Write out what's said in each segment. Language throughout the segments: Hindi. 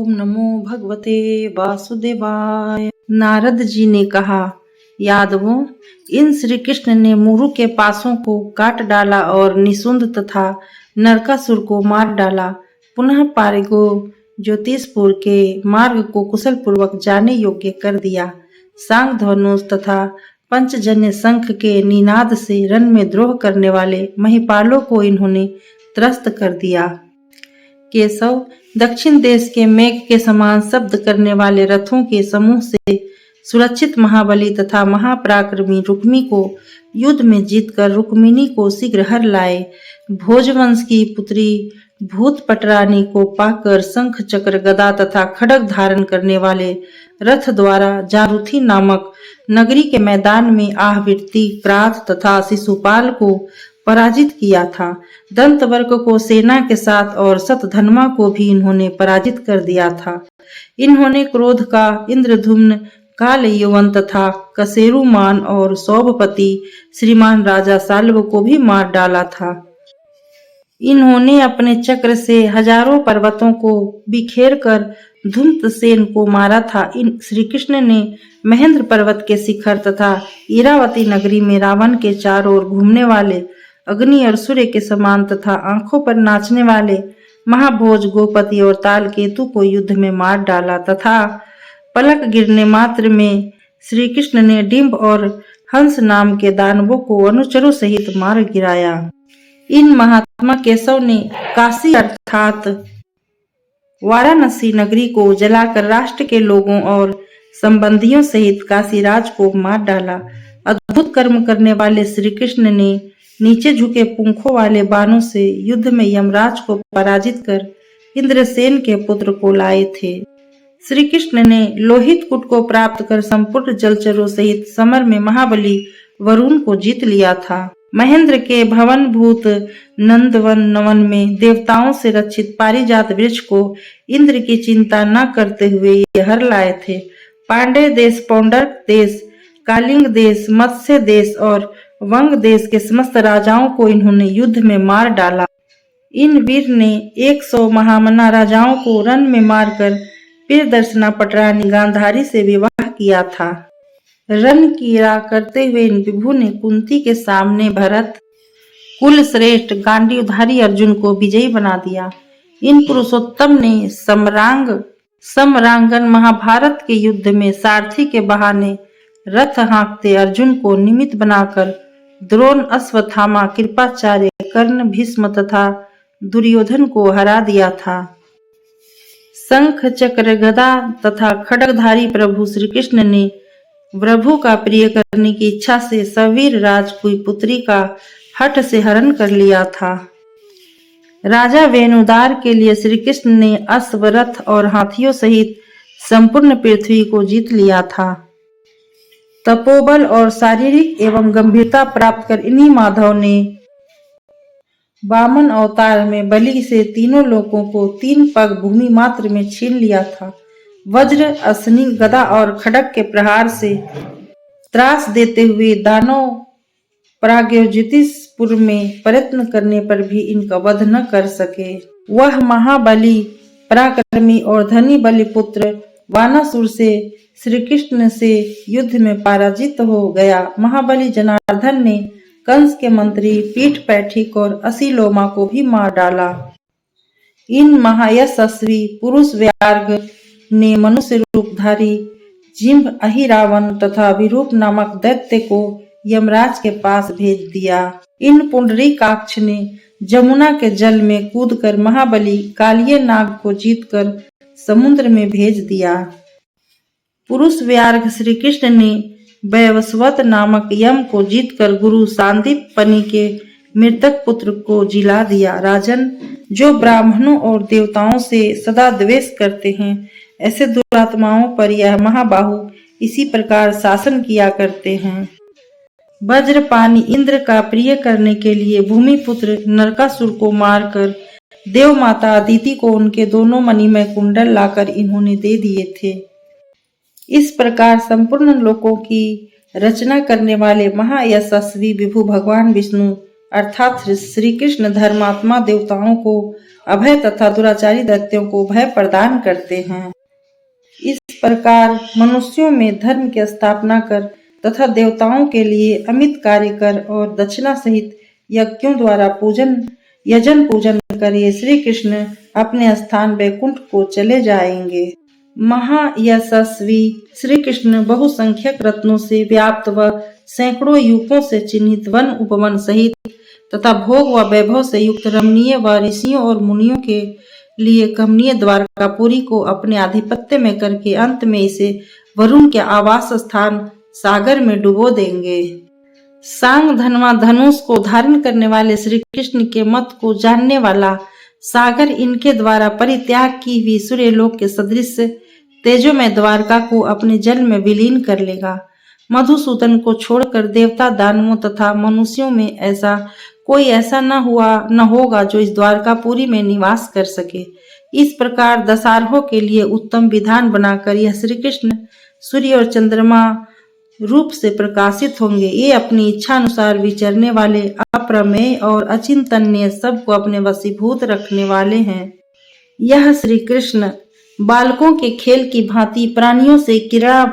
ओम नमो भगवते वासुदेवाय। नारद जी ने कहा, यादवों, इन श्री कृष्ण ने मुरु के पासों को काट डाला और निशुंद तथा नरकासुर को मार डाला। पुनः पारिगो ज्योतिषपुर के मार्ग को कुशल पूर्वक जाने योग्य कर दिया। सांग धनुष तथा पंचजन्य शंख के निनाद से रण में द्रोह करने वाले महिपालों को इन्होंने त्रस्त कर दिया। केशव, दक्षिण देश के मेघ के समान शब्द करने वाले रथों के समूह से सुरक्षित महाबली तथा महापराक्रमी रुक्मी को युद्ध में जीतकर रुक्मिणी को शीघ्र हर लाए। भोजवंश की पुत्री भूत पटरानी को पाकर शंख चक्र गदा तथा खड्ग धारण करने वाले रथ द्वारा जारुथी नामक नगरी के मैदान में आहविट्टी, क्राथ तथा शिशुपाल को पराजित किया था। दंतवर्क को सेना के साथ और शतधन्वा को भी इन्होंने पराजित कर दिया था। इन्होंने क्रोध का इंद्रधुम्न, काल यवन तथा कसेरुमान और सौभपति श्रीमान राजा साल्व को भी मार डाला था। इन्होंने अपने चक्र से हजारों पर्वतों को बिखेर कर धूम्रसेन को मारा था। इन श्री कृष्ण ने महेंद्र पर्वत के शिखर तथा इरावती नगरी में रावण के चारों ओर घूमने वाले अग्नि और सूर्य के समान तथा आंखों पर नाचने वाले महाभोज, गोपति और ताल केतु को युद्ध में मार डाला तथा पलक गिरने मात्र में श्री कृष्ण ने डिंब और हंस नाम के दानवों को अनुचरों सहित मार गिराया। इन महात्मा केशव ने काशी अर्थात वाराणसी नगरी को जलाकर राष्ट्र के लोगों और संबंधियों सहित काशीराज को मार डाला। अद्भुत कर्म करने वाले श्री कृष्ण ने नीचे झुके पुंखों वाले बाणों से युद्ध में यमराज को पराजित कर इंद्रसेन के पुत्र को लाए थे। श्री कृष्ण ने लोहित कुट को प्राप्त कर संपूर्ण जलचरों सहित समर में महाबली वरुण को जीत लिया था। महेंद्र के भवन भूत नंदवन नवन में देवताओं से रक्षित पारिजात वृक्ष को इंद्र की चिंता न करते हुए ये हर लाए थे। पांडे देश, पौंडरक देश, कालिंग देश, मत्स्य देश और वंग देश के समस्त राजाओं को इन्होंने युद्ध में मार डाला। इन वीर ने 100 महामना राजाओं को रण में मारकर प्रियदर्शना पटरानी गांधारी से विवाह किया था। रण कीड़ा करते हुए इन विभु ने कुंती के सामने भरत, कुल श्रेष्ठ गांडीवधारी अर्जुन को विजयी बना दिया। इन पुरुषोत्तम ने समरांगन महाभारत के युद्ध में सारथी के बहाने रथ हाँकते अर्जुन को निमित्त बनाकर द्रोण, अश्वत्थामा, कृपाचार्य, कर्ण, भीष्म तथा दुर्योधन को हरा दिया था। शंख चक्र गदा तथा खड्गधारी प्रभु श्री कृष्ण ने प्रभु का प्रिय करने की इच्छा से सवीर राज की पुत्री का हठ से हरण कर लिया था। राजा वेणुदार के लिए श्री कृष्ण ने अश्व, रथ और हाथियों सहित संपूर्ण पृथ्वी को जीत लिया था। तपोबल और शारीरिक एवं गंभीरता प्राप्त कर इन्हीं माधव ने वामन अवतार में बलि से तीनों लोकों को 3 पग भूमि मात्र में छीन लिया था। वज्र, अश्नि, गदा और खड्ग के प्रहार से त्रास देते हुए दानव प्राग्योज्योतिषपुर में प्रयत्न करने पर भी इनका वध न कर सके। वह महाबली, पराक्रमी और धनी बलिपुत्र वानासुर से श्री कृष्ण से युद्ध में पराजित हो गया। महाबली जनार्दन ने कंस के मंत्री पीठ पैठिक और असीलोमा को भी मार डाला। इन महायशस्वी पुरुष व्याघ्र ने मनुष्य रूपधारी जिम्भ, अहिरावण तथा विरूप नामक दैत्य को यमराज के पास भेज दिया। इन पुंडरीकाक्ष ने जमुना के जल में कूदकर महाबली कालिय नाग को जीतकर समुद्र में भेज दिया। पुरुष व्याघ्र श्री कृष्ण ने वैवस्वत नामक यम को जीतकर गुरु सांदीपनि के मृतक पुत्र को जिला दिया। राजन, जो ब्राह्मणों और देवताओं से सदा द्वेष करते हैं, ऐसे दुरात्माओं पर यह महाबाहु इसी प्रकार शासन किया करते हैं। वज्रपानी इंद्र का प्रिय करने के लिए भूमिपुत्र नरकासुर को मारकर देव माता अदिति को उनके दोनों मणिमय कुंडल लाकर इन्होंने दे दिए थे। इस प्रकार संपूर्ण लोकों की रचना करने वाले महायशस्वी विभु भगवान विष्णु अर्थात श्री कृष्ण धर्मात्मा देवताओं को अभय तथा दुराचारी दैत्यों को भय प्रदान करते हैं। इस प्रकार मनुष्यों में धर्म की स्थापना कर तथा देवताओं के लिए अमित कार्य कर और दक्षिणा सहित यज्ञों द्वारा यजन पूजन कर ये श्री कृष्ण अपने स्थान वैकुंठ को चले जाएंगे। महायशस्वी श्री कृष्ण बहुसंख्यक रत्नों से व्याप्त व सैकड़ों यूपों से चिन्हित वन उपवन सहित तथा भोग व वैभव से युक्त रमणीय व ऋषियों और मुनियों के लिए कमनीय द्वारकापुरी को अपने आधिपत्य में करके अंत में इसे वरुण के आवास स्थान सागर में डुबो देंगे। सांग धनवा धनुष को धारण करने वाले श्री कृष्ण के मत को जानने वाला सागर इनके द्वारा परित्याग की हुई सूर्यलोक के सदृश तेजोमय द्वारका को अपने जल में विलीन कर लेगा। मधुसूदन को छोड़कर देवता दानवों तथा मनुष्यों में कोई ऐसा न होगा जो इस द्वारकापुरी में निवास कर सके। इस प्रकार दशारों के लिए उत्तम विधान बनाकर यह श्री कृष्ण सूर्य और चंद्रमा रूप से प्रकाशित होंगे। ये अपनी इच्छा अनुसार विचरने वाले, अप्रमेय और अचिंतनीय, सबको अपने वशीभूत रखने वाले हैं। यह श्री कृष्ण बालकों के खेल की भांति प्राणियों से क्रीड़ा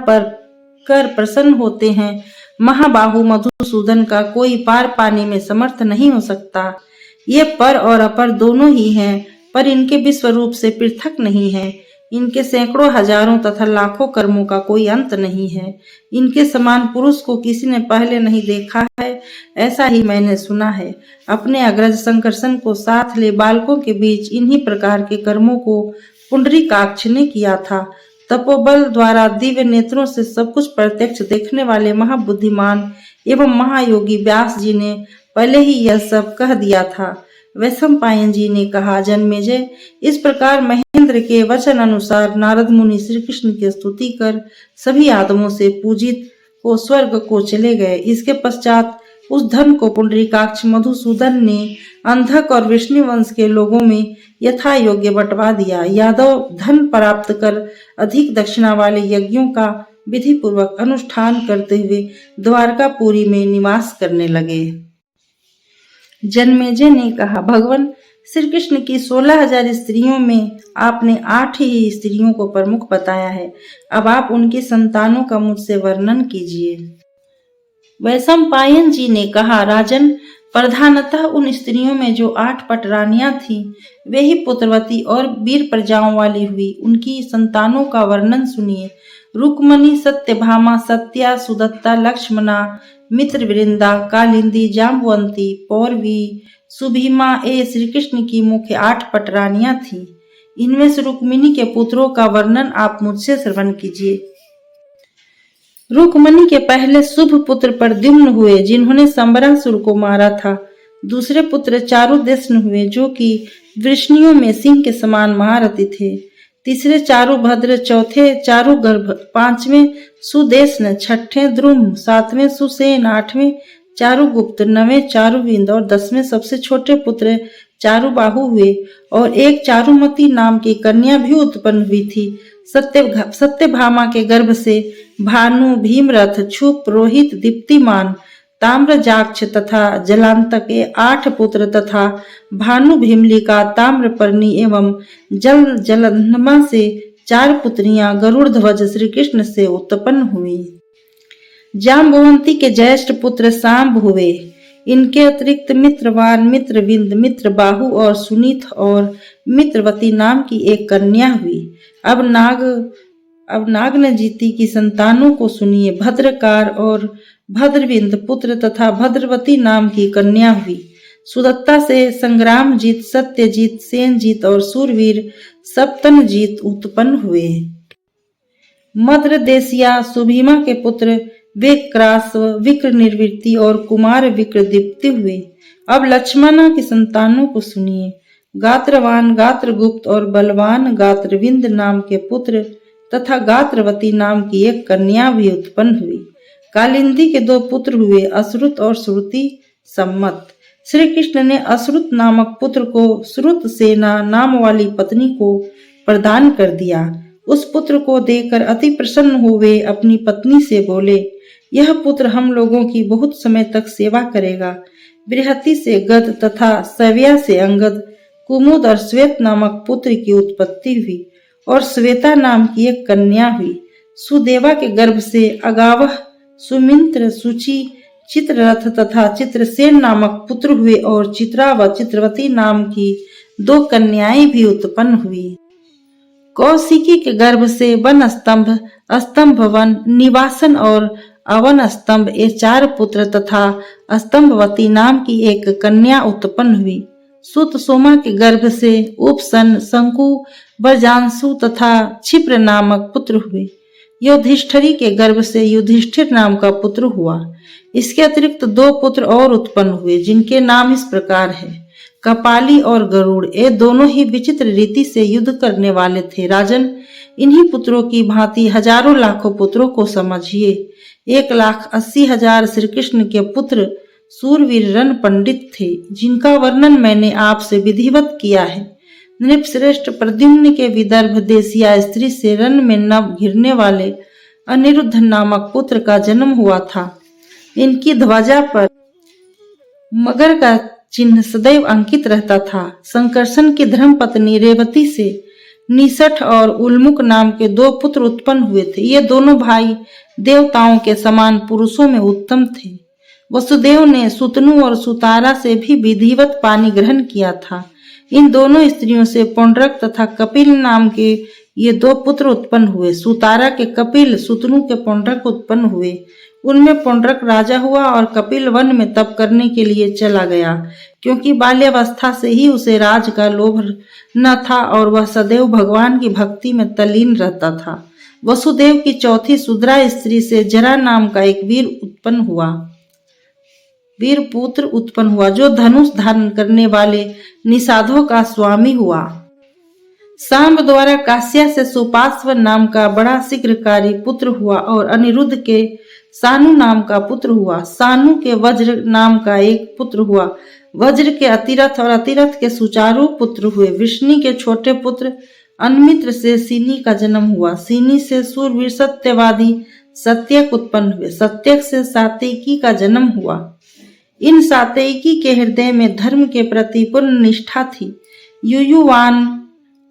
कर प्रसन्न होते हैं। महाबाहु मधुसूदन का कोई पार पाने में समर्थ नहीं हो सकता। ये पर और अपर दोनों ही हैं, पर इनके विश्व रूप से पृथक नहीं है। इनके सैकड़ों हजारों तथा लाखों कर्मों का कोई अंत नहीं है। इनके समान पुरुष को किसी ने पहले नहीं देखा है, ऐसा ही मैंने सुना है। अपने अग्रज संकर्षण को साथ ले बालकों के बीच इन्हीं प्रकार के कर्मों को पुंडरीकाक्ष ने किया था। तपोबल द्वारा दिव्य नेत्रों से सब कुछ प्रत्यक्ष देखने वाले महाबुद्धिमान एवं महायोगी व्यास जी ने पहले ही यह सब कह दिया था। वैशंपायन जी ने कहा, जन्मेजय, इस प्रकार महेंद्र के वचन अनुसार नारद मुनि श्री कृष्ण की स्तुति कर सभी आदमों से पूजित हो स्वर्ग को चले गए। इसके पश्चात उस धन को पुंडरीकाक्ष मधुसूदन ने अंधक और विष्णु वंश के लोगों में यथा योग्य बंटवा दिया। यादव धन प्राप्त कर अधिक दक्षिणा वाले यज्ञों का विधि पूर्वक अनुष्ठान करते हुए द्वारकापुरी में निवास करने लगे। जन्मेजय ने कहा, भगवान श्री कृष्ण की 16,000 स्त्रियों में आपने 8 ही स्त्रियों को प्रमुख बताया है। अब आप उनकी संतानों का मुझसे वर्णन कीजिए। वैशंपायन जी ने कहा, राजन, प्रधानतः उन स्त्रियों में जो 8 पटरानियां थीं, वे ही पुत्रवती और वीर प्रजाओं वाली हुई। उनकी संतानों का वर्णन सुनिए। रुक्मणी, सत्यभामा, सत्या, सुदत्ता, लक्ष्मणा, मित्रवृंदा, कालिंदी, जाम्बवंती, पौरवी, सुभीमा ये श्री कृष्ण की मुख्य 8 पटरानियां थीं। इनमें से रुक्मिणी के पुत्रों का वर्णन आप मुझसे श्रवण कीजिए। रुक्मणी के पहले शुभ पुत्र प्रद्युम्न हुए, जिन्होंने संबरासुर को मारा था। दूसरे पुत्र चारुदेशन हुए, जो कि वृष्णियों में सिंह के समान महारथी थे। तीसरे चारुभद्र, चौथे चारुगर्भ, पांचवें सुदेशन, छठे द्रुम, सातवें सुसेन, आठवें चारुगुप्त, नवें चारुविंद और 10वें सबसे छोटे पुत्र चारुबाहु हुए। और एक चारुमती नाम की कन्या भी उत्पन्न हुई थी। सत्यभामा के गर्भ से भानु, भीमरथ, क्षुप, रोहित, दीप्तिमान, ताम्रजाक्ष तथा जलांतक के 8 पुत्र तथा भानु, भीमलिका, ताम्रपर्णी एवं जलंधमा से 4 पुत्रियां गरुड़ ध्वज श्री कृष्ण से उत्पन्न हुई। जाम्बवंती के ज्येष्ठ पुत्र सांब हुए। इनके अतिरिक्त मित्रवान, मित्रविंद, मित्रबाहु और सुनीत और मित्रवती नाम की एक कन्या हुई। अब नागनजीति की संतानों को सुनिए। भद्रकार और भद्रविंद पुत्र तथा भद्रवती नाम की कन्या हुई। सुदत्ता से संग्रामजीत, सत्यजीत, सेनजीत और सूरवीर सप्तनजीत उत्पन्न हुए। मद्रदेशिया सुभीमा के पुत्र विक्रास्व, विक्र निर्वृत्ति और कुमार विक्रदीप्ति हुए। अब लक्ष्मणा की संतानों को सुनिए। गात्रवान, गात्रगुप्त और बलवान गात्रविंद नाम के पुत्र तथा गात्रवती नाम की एक कन्या भी उत्पन्न हुई। कालिंदी के 2 पुत्र हुए, अश्रुत और श्रुति सम्मत। श्री कृष्ण ने अश्रुत नामक पुत्र को श्रुत सेना नाम वाली पत्नी को प्रदान कर दिया। उस पुत्र को देखकर अति प्रसन्न हुए अपनी पत्नी से बोले, यह पुत्र हम लोगों की बहुत समय तक सेवा करेगा। बृहति से गद तथा सव्या से अंगद, कुमुद और श्वेत नामक पुत्र की उत्पत्ति हुई और श्वेता नाम की एक कन्या हुई। सुदेवा के गर्भ से अगावह, सुमिंत्र, सुचि, चित्ररथ तथा चित्रसेन नामक पुत्र हुए और चित्रा व चित्रवती नाम की 2 कन्याएं भी उत्पन्न हुई। कौशिकी के गर्भ से वन स्तंभ, स्तंभवन, निवासन और अवन स्तंभ ये 4 पुत्र तथा स्तंभवती नाम की एक कन्या उत्पन्न हुई। सुत सोमा के गर्भ से उपसन, शंकु, बजांसु तथा क्षिप्र नामक पुत्र हुए। युधिष्ठिरी के गर्भ से युधिष्ठिर नाम का पुत्र हुआ। इसके अतिरिक्त 2 पुत्र और उत्पन्न हुए जिनके नाम इस प्रकार है। कपाली और गरुड़ ये दोनों ही विचित्र रीति से युद्ध करने वाले थे। राजन, इन्हीं पुत्रों की भांति हजारों लाखों पुत्रों को समझिए। 1,80,000 श्री कृष्ण के पुत्र सूरवीर रण पंडित थे, जिनका वर्णन मैंने आपसे विधिवत किया है। नृपश्रेष्ठ प्रद्युम्न के विदर्भ देशिया स्त्री से रण में नभ घिरने वाले अनिरुद्ध नामक पुत्र का जन्म हुआ था। इनकी ध्वजा पर मगर का चिन्ह सदैव अंकित रहता था। संकर्षण की धर्मपत्नी रेवती से निसठ और उल्मुक नाम के 2 पुत्र उत्पन्न हुए थे। ये दोनों भाई देवताओं के समान पुरुषों में उत्तम थे। वसुदेव ने सुतनु और सुतारा से भी विधिवत पानी ग्रहण किया था। इन दोनों स्त्रियों से पौंड्रक तथा कपिल नाम के ये 2 पुत्र उत्पन्न हुए। सुतारा के कपिल, सुतनु के पौंड्रक उत्पन्न हुए। उनमें पौंड्रक राजा हुआ और कपिल वन में तप करने के लिए चला गया, क्योंकि बाल्यावस्था से ही उसे राज का लोभ न था और वह सदैव भगवान की भक्ति में तल्लीन रहता था। वसुदेव की चौथी सुद्रा स्त्री से जरा नाम का एक वीर पुत्र उत्पन्न हुआ, जो धनुष धारण करने वाले निषादों का स्वामी हुआ। सांब द्वारा काश्या से सुपार्श्व नाम का बड़ा शीघ्रकारी पुत्र हुआ और अनिरुद्ध के सानु नाम का पुत्र हुआ। सानु के वज्र नाम का एक पुत्र हुआ। वज्र के अतिरथ और अतिरथ के सुचारु पुत्र हुए। विष्णु के छोटे पुत्र अनमित्र से सीनी का जन्म हुआ। सीनी से सूरवीर सत्यवादी सत्यक उत्पन्न हुए। सत्यक से सात्यकी का जन्म हुआ। इन सात्यकी के हृदय में धर्म के प्रति पूर्ण निष्ठा थी। युयुवान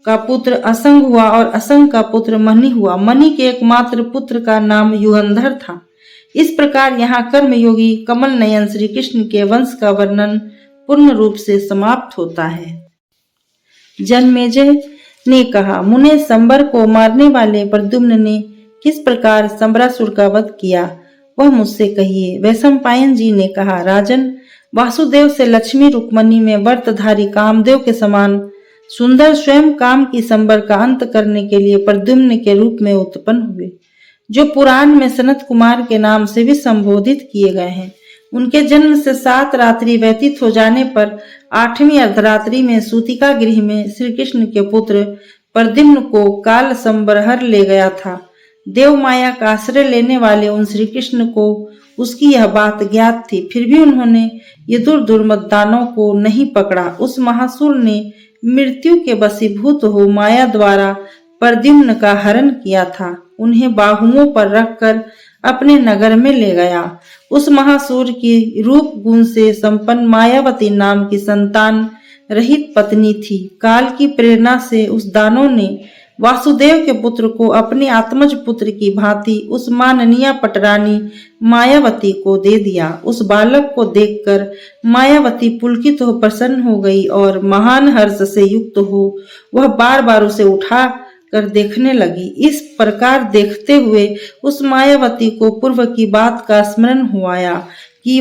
का पुत्र असंग हुआ और असंग का पुत्र मणि हुआ। मणि के एकमात्र पुत्र का नाम युगंधर था। इस प्रकार यहाँ कर्मयोगी कमल नयन श्री कृष्ण के वंश का वर्णन पूर्ण रूप से समाप्त होता है। जन्मेजय ने कहा, मुने संबर को मारने वाले प्रद्युम्न ने किस प्रकार संबरासुर का वध किया, वह मुझसे कहिए। वैशंपायन जी ने कहा, राजन, वासुदेव से लक्ष्मी रुक्मणी में व्रतधारी कामदेव के समान सुंदर स्वयं काम की संबर का अंत करने के लिए प्रद्युम्न के रूप में उत्पन्न हुए, जो पुराण में सनत कुमार के नाम से भी संबोधित किए गए हैं। उनके जन्म से 7 रात्रि व्यतीत हो जाने पर 8वीं अर्धरात्रि में सूतिका गृह में श्री कृष्ण के पुत्र प्रद्युम्न को काल संबरहर ले गया था। देव माया का आश्रय लेने वाले उन श्री कृष्ण को उसकी यह बात ज्ञात थी, फिर भी उन्होंने ये दुर्मत दानों को नहीं पकड़ा। उस महासुर ने मृत्यु के वशीभूत हो माया द्वारा प्रद्युम्न का हरण किया था। उन्हें बाहुओं पर रखकर अपने नगर में ले गया। उस महासुर की रूप गुण से संपन्न मायावती नाम की संतान रहित पत्नी थी। काल की प्रेरणा से उस दानव ने वासुदेव के पुत्र को अपने आत्मज पुत्र की भांति उस माननीय पटरानी मायावती को दे दिया। उस बालक को देखकर मायावती पुलकित हो प्रसन्न हो गई और महान हर्ष से युक्त हो वह बार बार उसे उठा कर देखने लगी। इस प्रकार देखते हुए उस मायावती को पूर्व की बात का स्मरण हुआ कि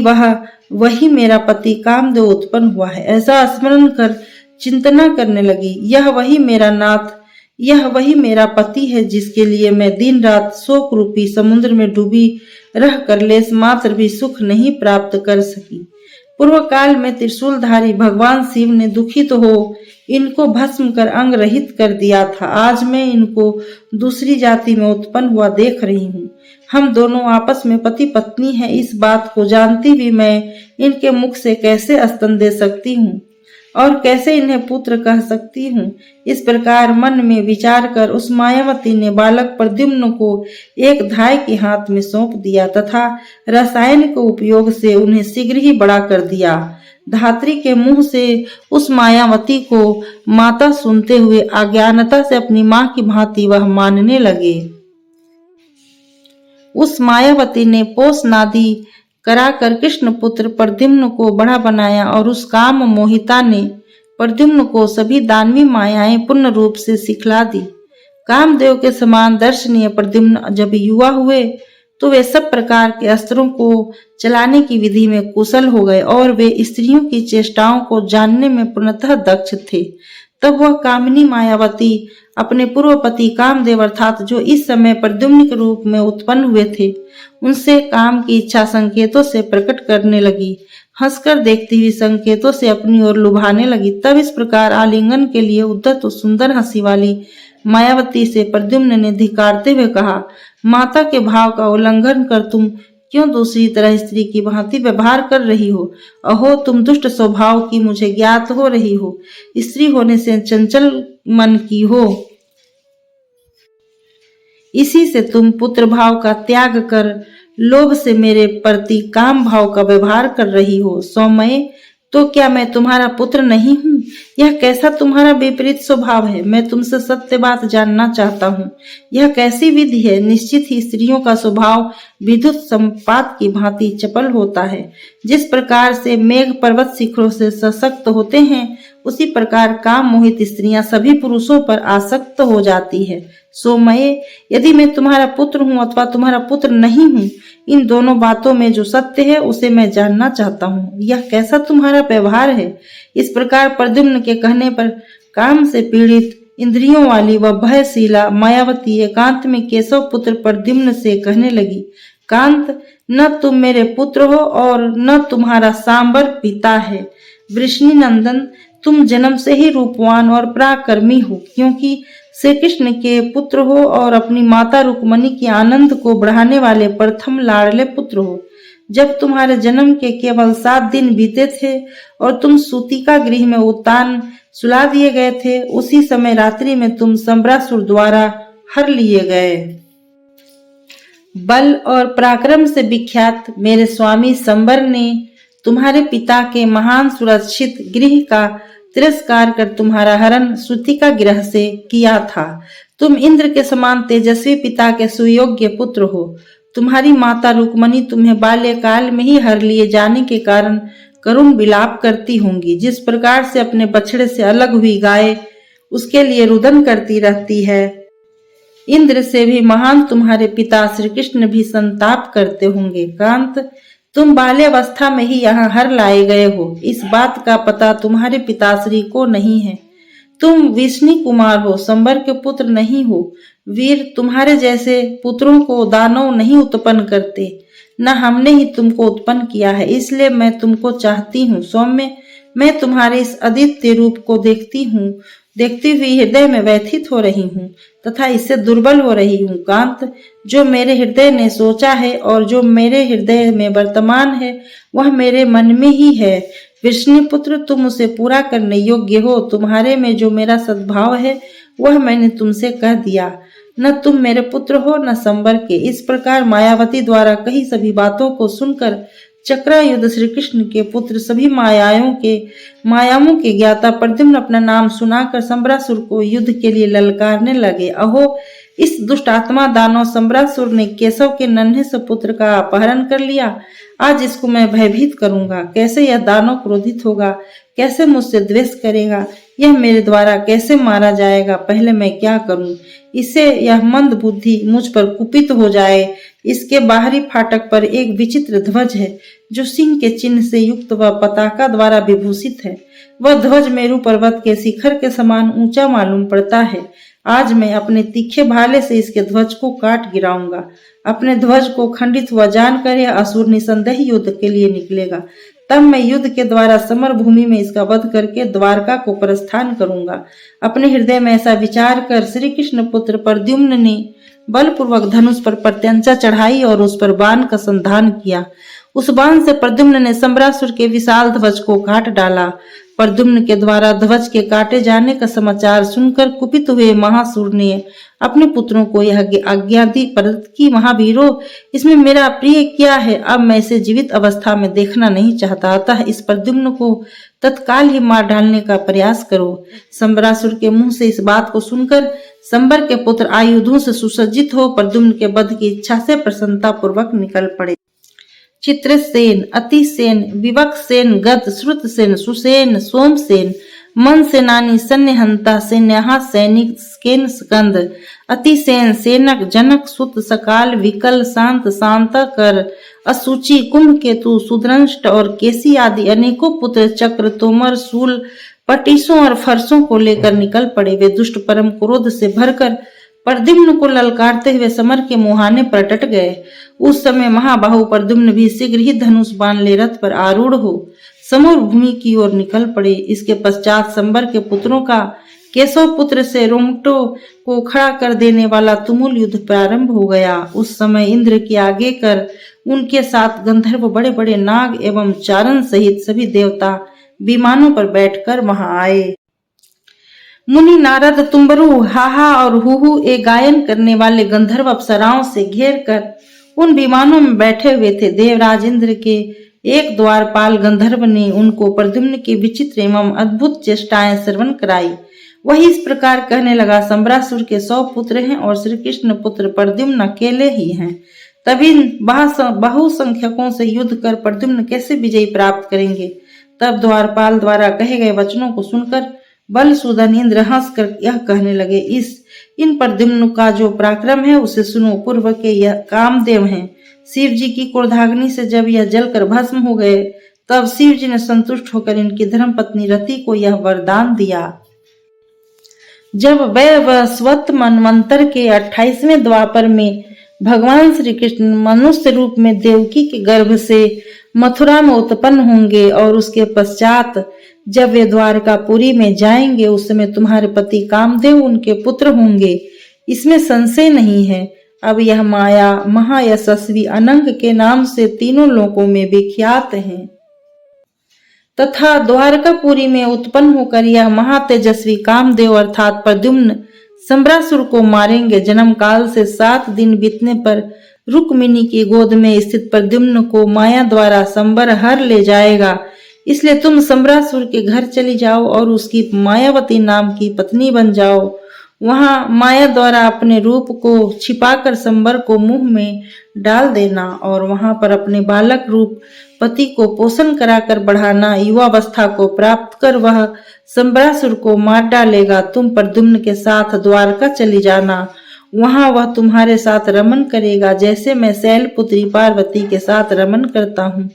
वही मेरा पति कामदेव उत्पन्न हुआ है। ऐसा स्मरण कर चिंतना करने लगी, यह वही मेरा नाथ, यह वही मेरा पति है जिसके लिए मैं दिन रात शोक रूपी समुद्र में डूबी रह कर लेस मात्र भी सुख नहीं प्राप्त कर सकी। पूर्व काल में त्रिशूलधारी भगवान शिव ने दुखित हो इनको भस्म कर अंग रहित कर दिया था। आज मैं इनको दूसरी जाति में उत्पन्न हुआ देख रही हूँ। हम दोनों आपस में पति पत्नी हैं, इस बात को जानती भी मैं इनके मुख से कैसे स्तन दे सकती हूँ और कैसे इन्हें पुत्र कह सकती हूँ। इस प्रकार मन में विचार कर उस मायावती ने बालक प्रद्युम्न को एक धाय के हाथ में सौंप दिया तथा रसायन के उपयोग से उन्हें शीघ्र ही बड़ा कर दिया। धात्री के मुंह से उस मायावती को माता सुनते हुए अज्ञानता से अपनी मां की भांति वह मानने लगे। उस मायावती ने पोष नादी कराकर कृष्ण पुत्र प्रद्युम्न को बड़ा बनाया और उस काम मोहिता ने प्रद्युम्न को सभी दानवी मायाएं पूर्ण रूप से सिखला दी। कामदेव के समान दर्शनीय प्रद्युम्न जब युवा हुए तो वे सब प्रकार के अस्त्रों को चलाने की विधि में कुशल हो गए और वे स्त्रियों की चेष्टाओं को जानने में पूर्णतः दक्ष थे। तब वह कामिनी मायावती अपने पूर्व पति कामदेव अर्थात जो इस समय प्रद्युम्न के रूप में उत्पन्न हुए थे उनसे काम की इच्छा संकेतों से प्रकट करने लगी। हंसकर देखती हुई संकेतों से अपनी ओर लुभाने लगी। तब इस प्रकार आलिंगन के लिए उद्धत और सुंदर हंसी वाली मायावती से प्रद्युम्न ने धिक्कारते हुए कहा, माता के भाव का उल्लंघन कर तुम क्यों दूसरी तरह स्त्री की भांति व्यवहार कर रही हो? अहो, तुम दुष्ट स्वभाव की मुझे ज्ञात हो रही हो। स्त्री होने से चंचल मन की हो, इसी से तुम पुत्र भाव का त्याग कर लोभ से मेरे प्रति काम भाव का व्यवहार कर रही हो। सौम्य, तो क्या मैं तुम्हारा पुत्र नहीं हूँ? यह कैसा तुम्हारा विपरीत स्वभाव है? मैं तुमसे सत्य बात जानना चाहता हूँ। यह कैसी विधि है? निश्चित ही स्त्रियों का स्वभाव विद्युत संपात की भांति चपल होता है। जिस प्रकार से मेघ पर्वत शिखरों से सशक्त होते हैं उसी प्रकार काम मोहित स्त्रियां सभी पुरुषों पर आसक्त हो जाती है। सौम्य, यदि मैं तुम्हारा पुत्र हूँ अथवा तुम्हारा पुत्र नहीं हूँ, इन दोनों बातों में जो सत्य है उसे मैं जानना चाहता हूँ। यह कैसा तुम्हारा व्यवहार है? इस प्रकार प्रद्युम्न के कहने पर काम से पीड़ित इंद्रियों वाली व भयशीला मायावती एकांत में केशव पुत्र प्रद्युम्न से कहने लगी, कांत, न तुम मेरे पुत्र हो और न तुम्हारा सांबर पिता है। वृष्णि नंदन, तुम जन्म से ही रूपवान और पराक्रमी हो, क्योंकि श्री कृष्ण के पुत्र हो और अपनी माता रुक्मणी के आनंद को बढ़ाने वाले प्रथम लाडले पुत्र हो। जब तुम्हारे जन्म के केवल 7 दिन बीते थे और तुम सूतिका गृह में उत्तान सुला दिए गए थे, उसी समय रात्रि में तुम सम्रासुर द्वारा हर लिए गए। बल और पराक्रम से विख्यात मेरे स्वामी संबर ने तुम्हारे पिता के महान सुरक्षित गृह का तिरस्कार कर तुम्हारा हरण सूतिका गृह से किया था। तुम इंद्र के समान तेजस्वी पिता के सुयोग्य पुत्र हो। तुम्हारी माता रुक्मणी तुम्हें बाल्यकाल में ही हर लिए जाने के कारण करुण विलाप करती होंगी। जिस प्रकार से अपने बछड़े से अलग हुई गाय उसके लिए रुदन करती रहती है, इंद्र से भी महान तुम्हारे पिता श्री कृष्ण भी संताप करते होंगे। कांत, तुम बाल्यावस्था में ही यहाँ हर लाए गए हो, इस बात का पता तुम्हारे पिताश्री को नहीं है। तुम विष्णु कुमार हो, संबर के पुत्र नहीं हो। वीर, तुम्हारे जैसे पुत्रों को दानव नहीं उत्पन्न करते, न हमने ही तुमको उत्पन्न किया है, इसलिए मैं तुमको चाहती हूँ। सौम्य, मैं तुम्हारे इस अद्वितीय रूप को देखती हुई हृदय में व्यथित हो रही हूँ तथा इससे दुर्बल हो रही हूँ। कांत, जो मेरे हृदय ने सोचा है और जो मेरे हृदय में वर्तमान है वह मेरे मन में ही है। विष्णु पुत्र, तुम उसे पूरा करने योग्य हो। तुम्हारे में जो मेरा सद्भाव है वह मैंने तुमसे कह दिया। न तुम मेरे पुत्र हो न संबर के। इस प्रकार मायावती द्वारा कही सभी बातों को सुनकर चक्रायुध श्री कृष्ण के पुत्र सभी मायाओं के ज्ञाता प्रद्युम्न अपना नाम सुनाकर सम्रासुर को युद्ध के लिए ललकारने लगे। अहो, इस दुष्ट आत्मा दानव सम्रासुर ने केशव के नन्हे से पुत्र का अपहरण कर लिया। आज इसको मैं भयभीत करूंगा। कैसे यह दानव क्रोधित होगा, कैसे मुझसे द्वेष करेगा, यह मेरे द्वारा कैसे मारा जाएगा, पहले मैं क्या करूं। इससे यह मंद बुद्धि मुझ पर कुपित हो जाए। इसके बाहरी फाटक पर एक विचित्र ध्वज है जो सिंह के चिन्ह से युक्त व पताका द्वारा विभूषित है। वह ध्वज मेरु पर्वत के शिखर के समान ऊंचा मालूम पड़ता है। आज मैं अपने तीखे भाले से इसके ध्वज को काट गिराऊंगा। अपने ध्वज को खंडित हुआ जानकर यह असुर निसंदेह युद्ध के लिए निकलेगा। तब मैं युद्ध के द्वारा समर भूमि में इसका वध करके द्वारका को प्रस्थान करूंगा। अपने हृदय में ऐसा विचार कर श्री कृष्ण पुत्र प्रद्युम्न ने बलपूर्वक धनुष पर प्रत्यंचा चढ़ाई और उस पर बाण का संधान किया। उस बाण से प्रद्युम्न ने सम्रासुर के विशाल ध्वज को काट डाला। प्रद्युम्न के द्वारा ध्वज के काटे जाने का समाचार सुनकर कुपित हुए महासुर ने अपने पुत्रों को यह आज्ञा दी, परंतु कि महावीरों, इसमें मेरा प्रिय क्या है? अब मैं इसे जीवित अवस्था में देखना नहीं चाहता, अतः इस प्रद्युम्न को तत्काल ही मार डालने का प्रयास करो। संबरासुर के मुंह से इस बात को सुनकर संबर के पुत्र आयुधों से सुसज्जित हो प्रद्युम्न के वध की इच्छा से प्रसन्नता पूर्वक निकल पड़े। चित्रसेन, अतिसेन, विवक्षसेन, गद, श्रुतसेन, सुसेन, सोमसेन, मन सेनानी, सैन्यहंता, सैन्यहा, सैनिक, स्केन, स्कंद, अतिसेन, सेनक, जनक, सुत, सकाल, विकल, शांत, शांतकर, असुचि, कुंभकेतु, सुदृष्ट और केसी आदि अनेकों पुत्र चक्र, तोमर, शूल, पटीसों और फरसों को लेकर निकल पड़े। वे दुष्ट परम क्रोध से भरकर प्रद्युम्न को ललकारते हुए समर के मुहाने पर डट गए। उस समय महाबाहु प्रद्युम्न भी शीघ्र ही धनुष बाण ले रथ पर आरूढ़ हो समर भूमि की ओर निकल पड़े। इसके पश्चात संबर के पुत्रों का केशव पुत्र से रोमटों को खड़ा कर देने वाला तुमुल युद्ध प्रारंभ हो गया। उस समय इंद्र के आगे कर उनके साथ गंधर्व, बड़े बड़े नाग एवं चारण सहित सभी देवता विमानों पर बैठकर वहां आए। मुनि नारद, तुम्बरु, हाहा और हुहु ए गायन करने वाले गंधर्व अप्सराओं से घेर कर उन विमानों में बैठे हुए थे। देवराज इंद्र के एक द्वारपाल गंधर्व ने उनको प्रद्युम्न की विचित्र एवं अद्भुत चेष्टाएं श्रवण कराई। वही इस प्रकार कहने लगा, संबरासुर के 100 पुत्र हैं और श्री कृष्ण पुत्र प्रद्युम्न अकेले ही हैं। तभी बहुसंख्यकों से युद्ध कर प्रद्युम्न कैसे विजय प्राप्त करेंगे? तब द्वारपाल द्वारा कहे गए वचनों को सुनकर बलसूदन इंद्र हंसकर यह कहने लगे, इन प्रद्युम्न का जो पराक्रम है उसे सुनो। पूर्व के यह कामदेव हैं। शिव जी की क्रोधाग्नि से जब यह जलकर भस्म हो गए, तब शिव जी ने संतुष्ट होकर इनकी धर्मपत्नी रति को यह वरदान दिया। जब वैवस्वत मनवंतर के 28वें द्वापर में भगवान श्री कृष्ण मनुष्य रूप में देवकी के गर्भ से मथुरा में उत्पन्न होंगे और उसके पश्चात जब वे द्वारकापुरी में जाएंगे, उस समय तुम्हारे पति कामदेव उनके पुत्र होंगे, इसमें संशय नहीं है। अब यह माया महायशस्वी अनंग के नाम से तीनों लोकों में विख्यात है तथा द्वारकापुरी में उत्पन्न होकर यह महातेजस्वी कामदेव अर्थात प्रद्युम्न संबरासुर को मारेंगे। जन्म काल से 7 दिन बीतने पर रुक्मिणी की गोद में स्थित प्रद्युम्न को माया द्वारा संबर हर ले जाएगा। इसलिए तुम संबरासुर के घर चली जाओ और उसकी मायावती नाम की पत्नी बन जाओ। वहां माया द्वारा अपने रूप को छिपाकर संबर को मुंह में डाल देना और वहां पर अपने बालक रूप पति को पोषण कराकर बढ़ाना। युवावस्था को प्राप्त कर वह संबरासुर को मार डालेगा। तुम प्रद्युम्न के साथ द्वारका चली जाना, वहां वह तुम्हारे साथ रमन करेगा, जैसे मैं शैलपुत्री पार्वती के साथ रमन करता हूँ।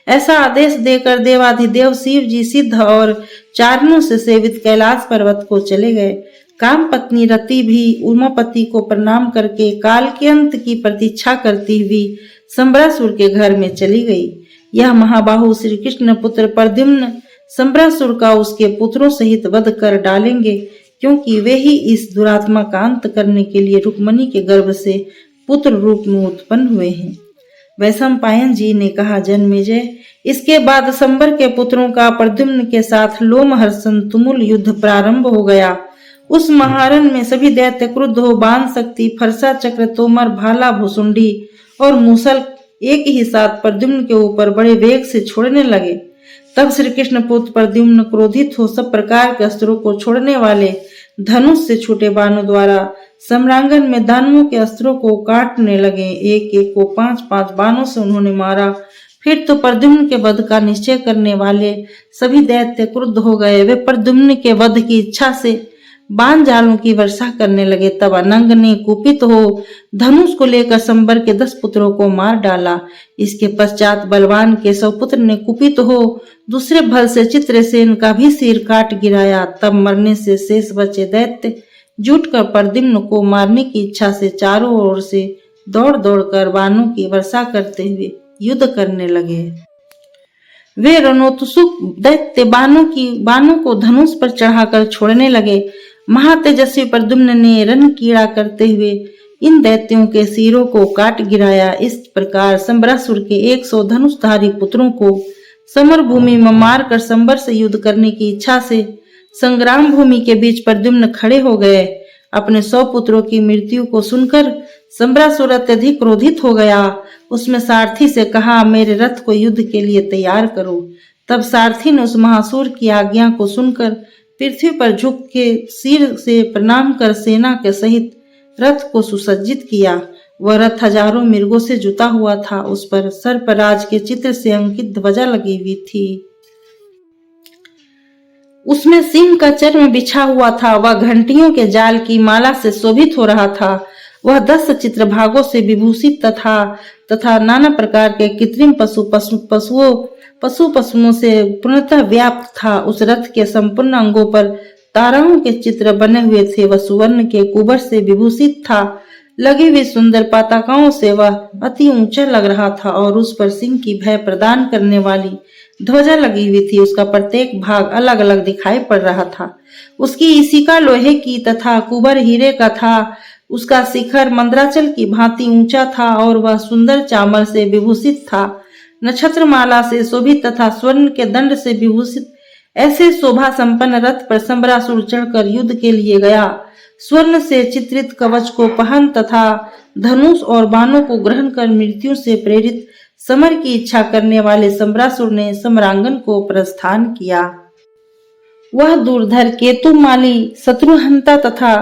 ऐसा आदेश देकर देवाधिदेव शिव जी सिद्ध और चारणों से सेवित कैलाश पर्वत को चले गए। काम पत्नी रति भी उमापति को प्रणाम करके काल के अंत की प्रतीक्षा करती हुई संबरासुर के घर में चली गई। यह महाबाहु श्री कृष्ण पुत्र प्रद्युम्न संबरासुर का उसके पुत्रों सहित वध कर डालेंगे, क्योंकि वे ही इस दुरात्मा का अंत करने के लिए रुक्मिणी के गर्भ से पुत्र रूप में उत्पन्न हुए हैं। वैशंपायन जी ने कहा, जन्मेजय, इसके बाद संबर के पुत्रों का प्रद्युम्न के साथ लोमहर्षण तुमुल युद्ध प्रारंभ हो गया। उस महारण में सभी दैत्य क्रुद्ध हो बाण शक्ति, फरसा, चक्र, तोमर, भाला, भुसुंडी और मूसल एक ही साथ प्रद्युम्न के ऊपर बड़े वेग से छोड़ने लगे। तब श्री कृष्ण पुत्र प्रद्युम्न क्रोधित हो सब प्रकार के अस्त्रों को छोड़ने वाले धनुष से छूटे बाणों द्वारा सम्रांगन में दानवों के अस्त्रों को काटने लगे। एक एक को 5-5 बाणों से उन्होंने मारा। फिर तो प्रद्युम्न के वध का निश्चय करने वाले सभी दैत्य क्रुद्ध हो गए। वे प्रद्युम्न के वध की इच्छा से बाण जालों की वर्षा करने लगे। तब अनंग ने कुपित हो धनुष को लेकर संबर के 10 पुत्रों को मार डाला। इसके पश्चात बलवान केशव पुत्र ने कुपित हो दूसरे भल से चित्रसेन का भी सिर काट गिराया। तब मरने से शेष बचे दैत्य जुटकर प्रद्युम्न को मारने की इच्छा से चारों ओर से दौड़ दौड़ कर बाणों की वर्षा करते हुए युद्ध करने लगे। वे रणोत्सुक दैत्य बाणों को धनुष पर चढ़ाकर छोड़ने लगे। महातेजस्वी प्रद्युम्न ने रण कीड़ा करते हुए इन दैत्यों के सिरों को काट गिराया। इस प्रकार संबरासुर के 100 धनुषधारी पुत्रों को समर भूमि में मारकर संबर से युद्ध करने की इच्छा से संग्राम भूमि के बीच प्रद्युम्न खड़े हो गए। अपने 100 पुत्रों की मृत्यु को सुनकर संबरासुर अत्यधिक क्रोधित हो गया। उसने सारथी से कहा, मेरे रथ को युद्ध के लिए तैयार करो। तब सारथी ने उस महासुर की आज्ञा को सुनकर पृथ्वी पर झुक के सिर से प्रणाम कर सेना के सहित रथ को सुसज्जित किया। वह रथ हजारों मिर्गों से जुता हुआ था। उस पर सर्पराज के चित्र से अंकित ध्वजा लगी हुई थी। उसमें सिंह का चर्म बिछा हुआ था। वह घंटियों के जाल की माला से शोभित हो रहा था। वह 10 चित्र भागों से विभूषित तथा नाना प्रकार के कृत्रिम पशुओं से पूर्णतः व्याप्त था। उस रथ के संपूर्ण अंगों पर ताराओं के चित्र बने हुए थे। वह सुवर्ण के कुबर से विभूषित था। लगी हुई सुंदर पताकाओं से वह अति ऊंचा लग रहा था और उस पर सिंह की भय प्रदान करने वाली ध्वजा लगी हुई थी। उसका प्रत्येक भाग अलग अलग दिखाई पड़ रहा था। उसकी इसिका लोहे की तथा कुबर हीरे का था। उसका शिखर मंद्राचल की भांति ऊंचा था और वह सुंदर चामर से विभूषित था। नक्षत्रमाला से शोभित तथा स्वर्ण के दंड से विभूषित ऐसे शोभा संपन्न रथ पर संबरासुर चढ़कर युद्ध के लिए गया। स्वर्ण से चित्रित कवच को पहन तथा धनुष और बाणों को ग्रहण कर मृत्यु से प्रेरित समर की इच्छा करने वाले संबरासुर ने समरांगन को प्रस्थान किया। वह दूरधर केतुमाली शत्रुहंता तथा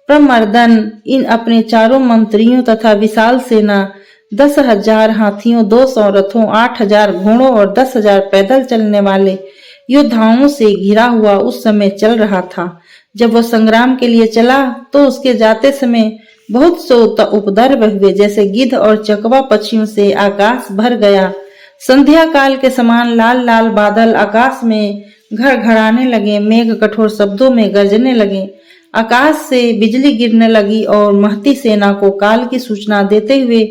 प्रमर्दन इन अपने चारों मंत्रियों तथा विशाल सेना 10,000 हाथियों, 200 रथों, 8,000 घोड़ों और 10,000 पैदल चलने वाले योद्धाओं से घिरा हुआ उस समय चल रहा था। जब वह संग्राम के लिए चला तो उसके जाते समय बहुत से उपद्रव हुए, जैसे गिद्ध और चकवा पक्षियों से आकाश भर गया। संध्या काल के समान लाल लाल बादल आकाश में घड़घड़ाने लगे। मेघ कठोर शब्दों में गरजने लगे। आकाश से बिजली गिरने लगी और महती सेना को काल की सूचना देते हुए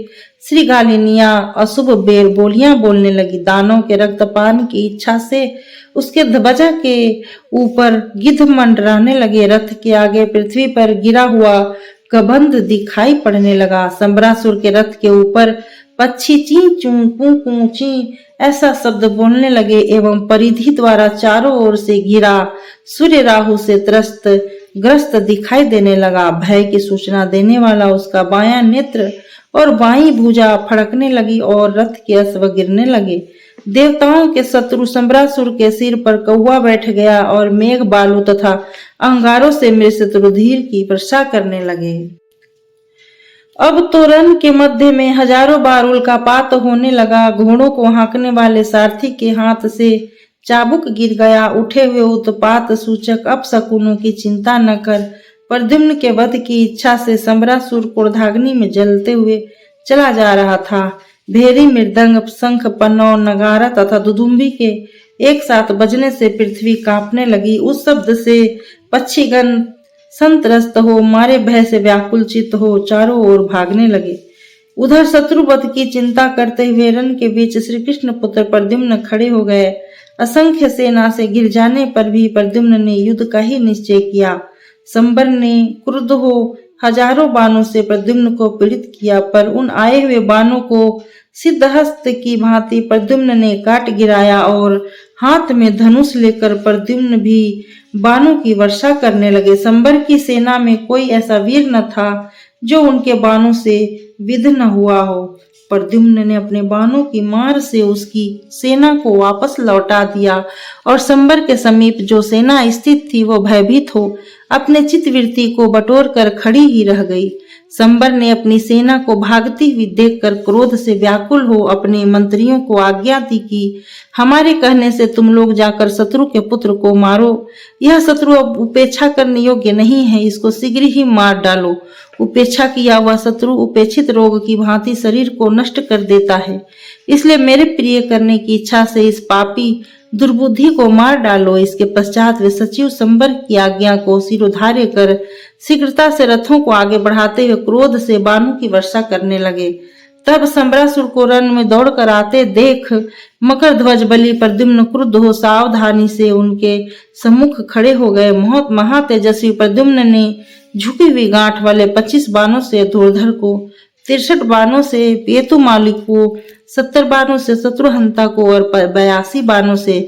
श्रीगालिनिया अशुभ बेर बोलियां बोलने लगी। दानव के रक्तपान की इच्छा से उसके ध्वजा के ऊपर गिद्ध मंडराने लगे। रथ के आगे पृथ्वी पर गिरा हुआ कबंध दिखाई पड़ने लगा। संबरासुर के रथ के ऊपर पक्षी ची चू कू कू ची ऐसा शब्द बोलने लगे एवं परिधि द्वारा चारों ओर से घिरा सूर्य राहु से ग्रस्त दिखाई देने लगा। भय की सूचना देने वाला उसका बायां नेत्र और बाईं भुजा फड़कने लगी और रथ के अश्व गिरने लगे। देवताओं के शत्रु संबरासुर के सिर पर कौवा बैठ गया और मेघ बालू तथा अंगारों से मृषित रुधिर की वर्षा करने लगे। अब तो रण के मध्य में हजारों बार उल्कापात होने लगा। घोड़ों को हाँकने वाले सारथी के हाथ से चाबुक गिर गया। उठे हुए उत्पात सूचक अपशकुनों की चिंता न कर प्रद्युम्न के वध की इच्छा से संबरासुर क्रोधाग्नि में जलते हुए चला जा रहा था। भेरी, मृदंग, शंख, पन्नौ, नगारा तथा दुदुम्बी के एक साथ बजने से पृथ्वी कांपने लगी। उस शब्द से पक्षीगण संत्रस्त हो मारे भय से व्याकुल चित्त हो चारों ओर भागने लगे। उधर शत्रुवध की चिंता करते हुए रण के बीच श्री कृष्ण पुत्र प्रद्युम्न खड़े हो गए। असंख्य सेना से घिर जाने पर भी प्रद्युम्न ने युद्ध का ही निश्चय किया। संबर ने क्रुद्ध हो हजारों बाणों से प्रद्युम्न को पीड़ित किया, पर उन आए हुए बाणों को सिद्धहस्त की भांति प्रद्युम्न ने काट गिराया और हाथ में धनुष लेकर प्रद्युम्न भी बाणों की वर्षा करने लगे। संबर की सेना में कोई ऐसा वीर न था जो उनके बाणों से विद्ध न हुआ हो। प्रद्युम्न ने अपने बाणों की मार से उसकी सेना को वापस लौटा दिया और संबर के समीप जो सेना स्थित थी वो भयभीत हो अपने चित्तवृत्ति को बटोर कर खड़ी ही रह गई। संबर ने अपनी सेना को भागती हुई देखकर क्रोध से व्याकुल हो अपने मंत्रियों को आज्ञा दी कि हमारे कहने से तुम लोग जाकर शत्रु के पुत्र को मारो। यह शत्रु अब उपेक्षा करने योग्य नहीं है, इसको शीघ्र ही मार डालो। उपेक्षा किया हुआ शत्रु उपेक्षित रोग की भांति शरीर को नष्ट कर देता है, इसलिए मेरे प्रिय करने की इच्छा से इस पापी दुर्बुद्धि को मार डालो। इसके पश्चात वे सचिव संबर की आज्ञा को सिरोधार्य कर शीघ्रता से रथों को आगे बढ़ाते हुए क्रोध से बाणों की वर्षा करने लगे। तब संबरासुर को रण में दौड़कर आते देख मकर ध्वज बलि प्रद्युम्न क्रुद्ध हो सावधानी से उनके सम्मुख खड़े हो गए। महातेजस्वी प्रद्युम्न ने झुकी हुई गांठ वाले 25 बाणों से धुरधर को, 63 बाणों से पेतुमाली को, 70 बाणों से शत्रुहंता को और 82 बाणों से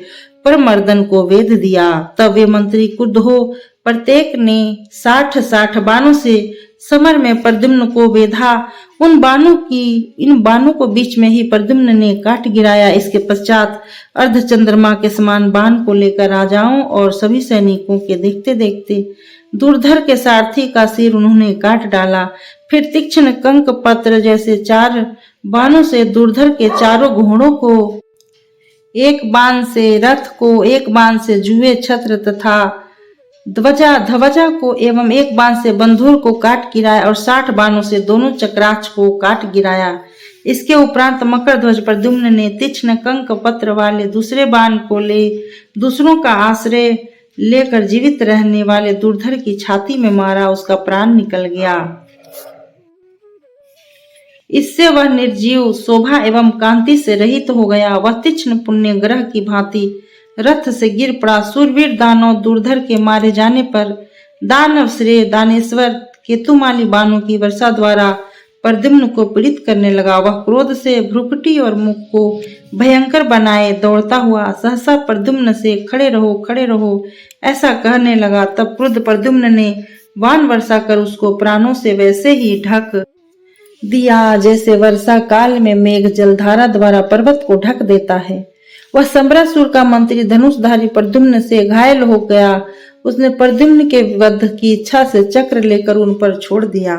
परमर्दन को वेध दिया। तब वे मंत्री क्रुद्ध हो प्रत्येक ने 60-60 बाणों से समर में प्रद्युम्न को वेधा। इन बाणों को बीच में ही प्रद्युम्न ने काट गिराया। इसके पश्चात अर्धचंद्रमा के समान बाण को लेकर राजाओं और सभी सैनिकों के देखते देखते दूरधर के सारथी का सिर उन्होंने काट डाला। फिर तीक्ष्ण कंक पत्र जैसे 4 बाणों से दूरधर के चारों घोड़ों को, एक बाण से रथ को, एक बाण से जुए छत्र तथा ध्वजा को एवं एक बाण से बंधुर को काट गिराया और 60 बाणों से दोनों चक्राक्ष को काट गिराया। इसके उपरांत मकर ध्वज प्रद्युम्न ने तीक्ष्ण कंक पत्र वाले दूसरे बाण को ले दूसरों का आश्रय लेकर जीवित रहने वाले दूरधर की छाती में मारा। उसका प्राण निकल गया। इससे वह निर्जीव, शोभा एवं कांति से रहित हो गया। वह तीक्ष्ण पुण्य ग्रह की भांति रथ से गिर पड़ा। सूरवीर दानव दूरधर के मारे जाने पर दानव श्रेय दानेश्वर केतुमाली बाणों की वर्षा द्वारा प्रद्युम्न को पीड़ित करने लगा। वह क्रोध से भ्रुकुटी और मुख को भयंकर बनाए दौड़ता हुआ सहसा प्रद्युम्न से खड़े रहो ऐसा कहने लगा। तब क्रुद्ध प्रद्युम्न ने बाण वर्षा कर उसको प्राणों से वैसे ही ढक दिया जैसे वर्षा काल में मेघ जलधारा द्वारा पर्वत को ढक देता है। वह सम्रासुर का मंत्री धनुषधारी प्रद्युम्न से घायल हो गया। उसने प्रद्युम्न के वध की इच्छा से चक्र लेकर उन पर छोड़ दिया।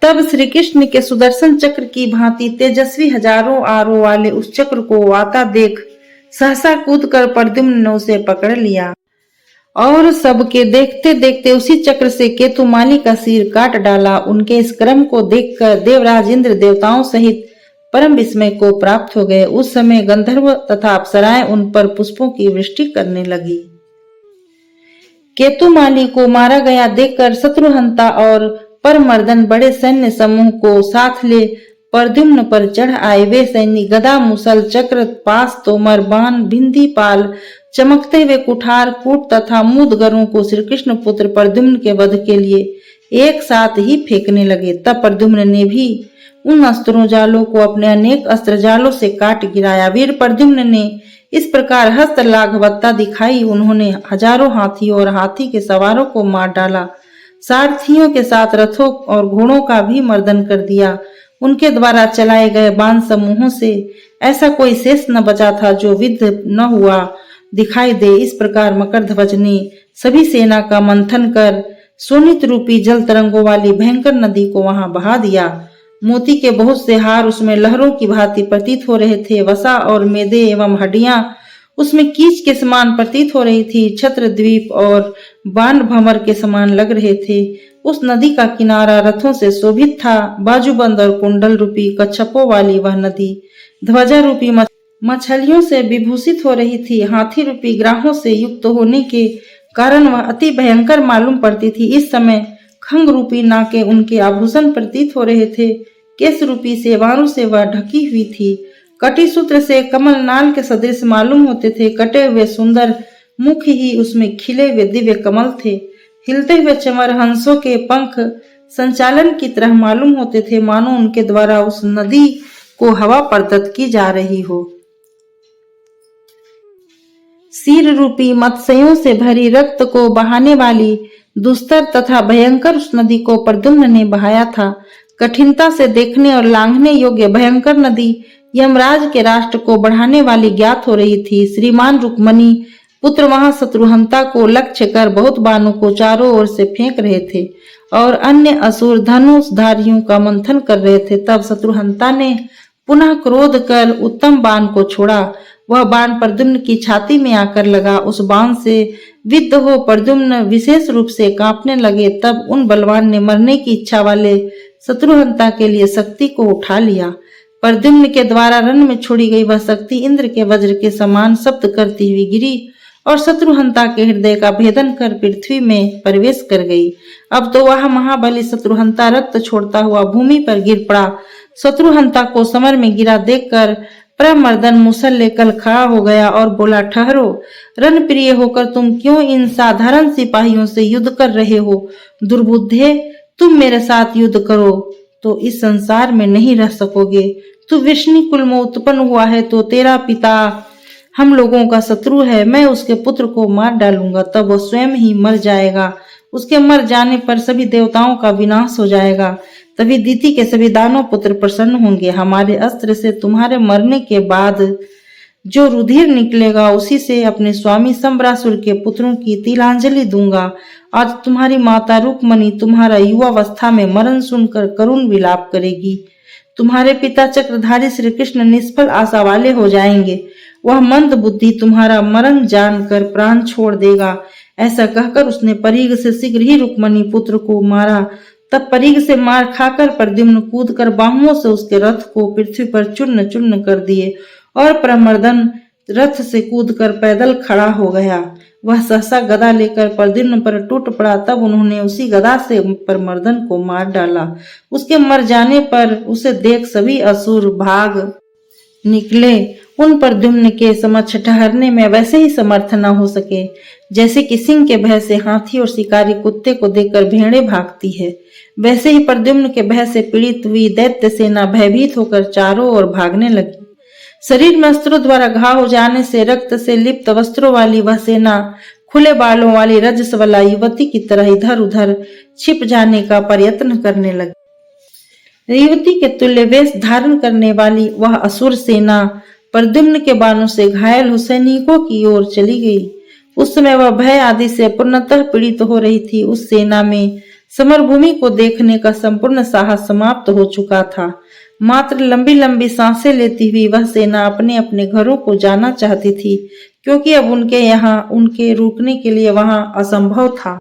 तब श्री कृष्ण के सुदर्शन चक्र की भांति तेजस्वी हजारों आरों वाले उस चक्र को आता देख सहसा कूदकर प्रद्युम्न ने उसे पकड़ लिया और सबके देखते देखते उसी चक्र से केतुमाली का सिर काट डाला। उनके इस क्रम को देखकर देवराज इंद्र देवताओं सहित परम विस्मय को प्राप्त हो गए। उस समय गंधर्व तथा अप्सराएं उन पर पुष्पों की वृष्टि करने लगी। केतुमाली को मारा गया देखकर शत्रुहंता और परमर्दन बड़े सैन्य समूह को साथ ले प्रद्युम्न पर चढ़ आए। वे सैनिक गदा, मुसल, चक्र, पास, तोमर, बाण, बिंदी, पाल, चमकते हुए कुठार, कूट तथा मुदगरों को श्री कृष्ण पुत्र प्रद्युम्न के वध के लिए एक साथ ही फेंकने लगे। तब प्रद्युम्न ने भी उन अस्त्रों जालों को अपने अनेक अस्त्र जालों से काट गिराया। वीर प्रद्युम्न ने इस प्रकार हस्त लाघवत्ता दिखाई। उन्होंने हजारों हाथी और हाथी के सवारों को मार डाला। सारथियों के साथ रथों और घोड़ों का भी मर्दन कर दिया। उनके द्वारा चलाए गए बाण समूहों से ऐसा कोई शेष न बचा था जो विद्ध न हुआ दिखाई दे। इस प्रकार मकर ध्वज ने सभी सेना का मंथन कर सोनित रूपी जल तरंगों वाली भयंकर नदी को वहां बहा दिया। मोती के बहुत से हार उसमें लहरों की भांति प्रतीत हो रहे थे। वसा और मेदे एवं हड्डियां उसमें कीच के समान प्रतीत हो रही थी। छत्र द्वीप और बाण भंवर के समान लग रहे थे। उस नदी का किनारा रथों से शोभित था। बाजूबंद और कुंडल रूपी कच्छपों वाली वह नदी ध्वजा रूपी मछलियों से विभूषित हो रही थी। हाथी रूपी ग्राहों से युक्त होने के कारण वह अति भयंकर मालूम पड़ती थी। इस समय खंग रूपी नाके उनके आभूषण प्रतीत हो रहे थे। केश रूपी सेवारों से वह ढकी हुई थी। कटी सूत्र से कमल नाल के सदृश मालूम होते थे। कटे हुए सुंदर मुख ही उसमें खिले हुए दिव्य कमल थे। हिलते हुए चमर हंसों के पंख संचालन की तरह मालूम होते थे, मानो उनके द्वारा उस नदी को हवा प्रदत्त की जा रही हो। सिर रूपी मत्स्यों से भरी रक्त को बहाने वाली दुस्तर तथा भयंकर उस नदी को प्रद्युम्न ने बहाया था। कठिनता से देखने और लांघने योग्य भयंकर नदी यमराज के राष्ट्र को बढ़ाने वाली ज्ञात हो रही थी। श्रीमान रुक्मणी पुत्र वहां शत्रुहंता को लक्ष्य कर बहुत बाणों को चारों ओर से फेंक रहे थे और अन्य असुर धनुषधारियों का मंथन कर रहे थे। तब शत्रुहंता ने पुनः क्रोध कर उत्तम बाण को छोड़ा। वह बाण प्रद्युम्न की छाती में आकर लगा। उस बाण से विद्ध हो प्रद्युम्न विशेष रूप से कांपने लगे। तब उन बलवान ने मरने की इच्छा वाले शत्रुहंता के लिए शक्ति को उठा लिया। प्रद्युम्न के द्वारा रण में छोड़ी गई वह शक्ति इंद्र के वज्र के समान शब्द करती हुई गिरी और शत्रुहंता के हृदय का भेदन कर पृथ्वी में प्रवेश कर गई। अब तो वह महाबली शत्रुहंता रक्त छोड़ता हुआ भूमि पर गिर पड़ा। शत्रुहंता को समर में गिरा देखकर प्रमर्दन मुसल लेकर खड़ा हो गया और बोला, ठहरो, रण प्रिय होकर तुम क्यों इन साधारण सिपाहियों से युद्ध कर रहे हो? दुर्बुद्धे, तुम मेरे साथ युद्ध करो तो इस संसार में नहीं रह सकोगे। तू विष्णु कुल में उत्पन्न हुआ है तो तेरा पिता हम लोगों का शत्रु है, मैं उसके पुत्र को मार डालूंगा, तब वो स्वयं ही मर जाएगा। उसके मर जाने पर सभी देवताओं का विनाश हो जाएगा। तभी दीति के सभी दानव पुत्र प्रसन्न होंगे। हमारे अस्त्र से तुम्हारे मरने के बाद जो रुधिर निकलेगा उसी से अपने स्वामी संबरासुर के पुत्रों की तिलांजलि दूंगा। आज तुम्हारी माता रुक्मणी तुम्हारा युवावस्था में मरण सुनकर करुण विलाप करेगी। तुम्हारे पिता चक्रधारी श्री कृष्ण निष्फल आशा वाले हो जाएंगे। वह मंद बुद्धि तुम्हारा मरण जानकर प्राण छोड़ देगा। ऐसा कहकर उसने परीघ से शीघ्र ही रुक्मणी पुत्र को मारा। तब परीघ से मार खाकर प्रद्युम्न कूद कर बाहुओं से उसके रथ को पृथ्वी पर चूर्ण चूर्ण कर दिए और प्रमर्दन रथ से कूदकर पैदल खड़ा हो गया। वह सहसा गदा लेकर प्रद्युम्न पर टूट पड़ा। तब उन्होंने उसी गदा से प्रमर्दन को मार डाला। उसके मर जाने पर उसे देख सभी असुर भाग निकले। उन प्रद्युम्न के समक्ष ठहरने में वैसे ही समर्थ न हो सके जैसे कि सिंह के भय से हाथी और शिकारी कुत्ते को देखकर भेड़ें भागती है। वैसे ही प्रद्युम्न के भय से पीड़ित हुई दैत्य सेना भयभीत होकर चारों ओर भागने लगी। शरीर में अस्त्रों द्वारा घाव हो जाने से रक्त से लिप्त वस्त्रों वाली वह सेना खुले बालों वाली रजस्वला युवती की तरह इधर उधर छिप जाने का प्रयत्न करने लगी। युवती के तुल्य वेश धारण करने वाली वह असुर सेना प्रद्युम्न के बाणों से घायल सैनिकों की ओर चली गई। उस समय वह भय आदि से पूर्णतः पीड़ित हो रही थी। उस सेना में समरभूमि को देखने का संपूर्ण साहस समाप्त हो चुका था। मात्र लंबी लंबी सांसें लेती हुई वह सेना अपने अपने घरों को जाना चाहती थी, क्योंकि अब उनके रुकने के लिए वहां असंभव था।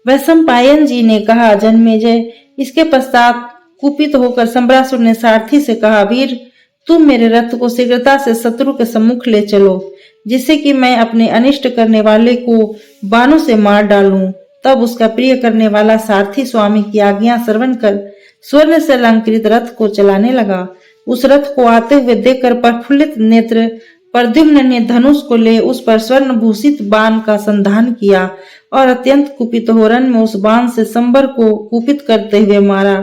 वैशंपायन जी ने कहा, जन्मेजय। इसके पश्चात कुपित होकर संबरासुर ने सारथी से कहा, वीर, तुम मेरे रथ को शीघ्रता से शत्रु के सम्मुख ले चलो, जिससे कि मैं अपने अनिष्ट करने वाले को बाणों से मार डालूं। तब उसका प्रिय करने वाला सारथी स्वामी की आज्ञा श्रवण कर स्वर्ण से अलंकृत रथ को चलाने लगा। उस रथ को आते हुए देखकर प्रफुल्लित नेत्र प्रद्युम्न ने धनुष को ले उस पर स्वर्ण भूषित बाण का संधान किया और अत्यंत कुपित हो रन में उस बाण से संबर को कुपित करते हुए मारा।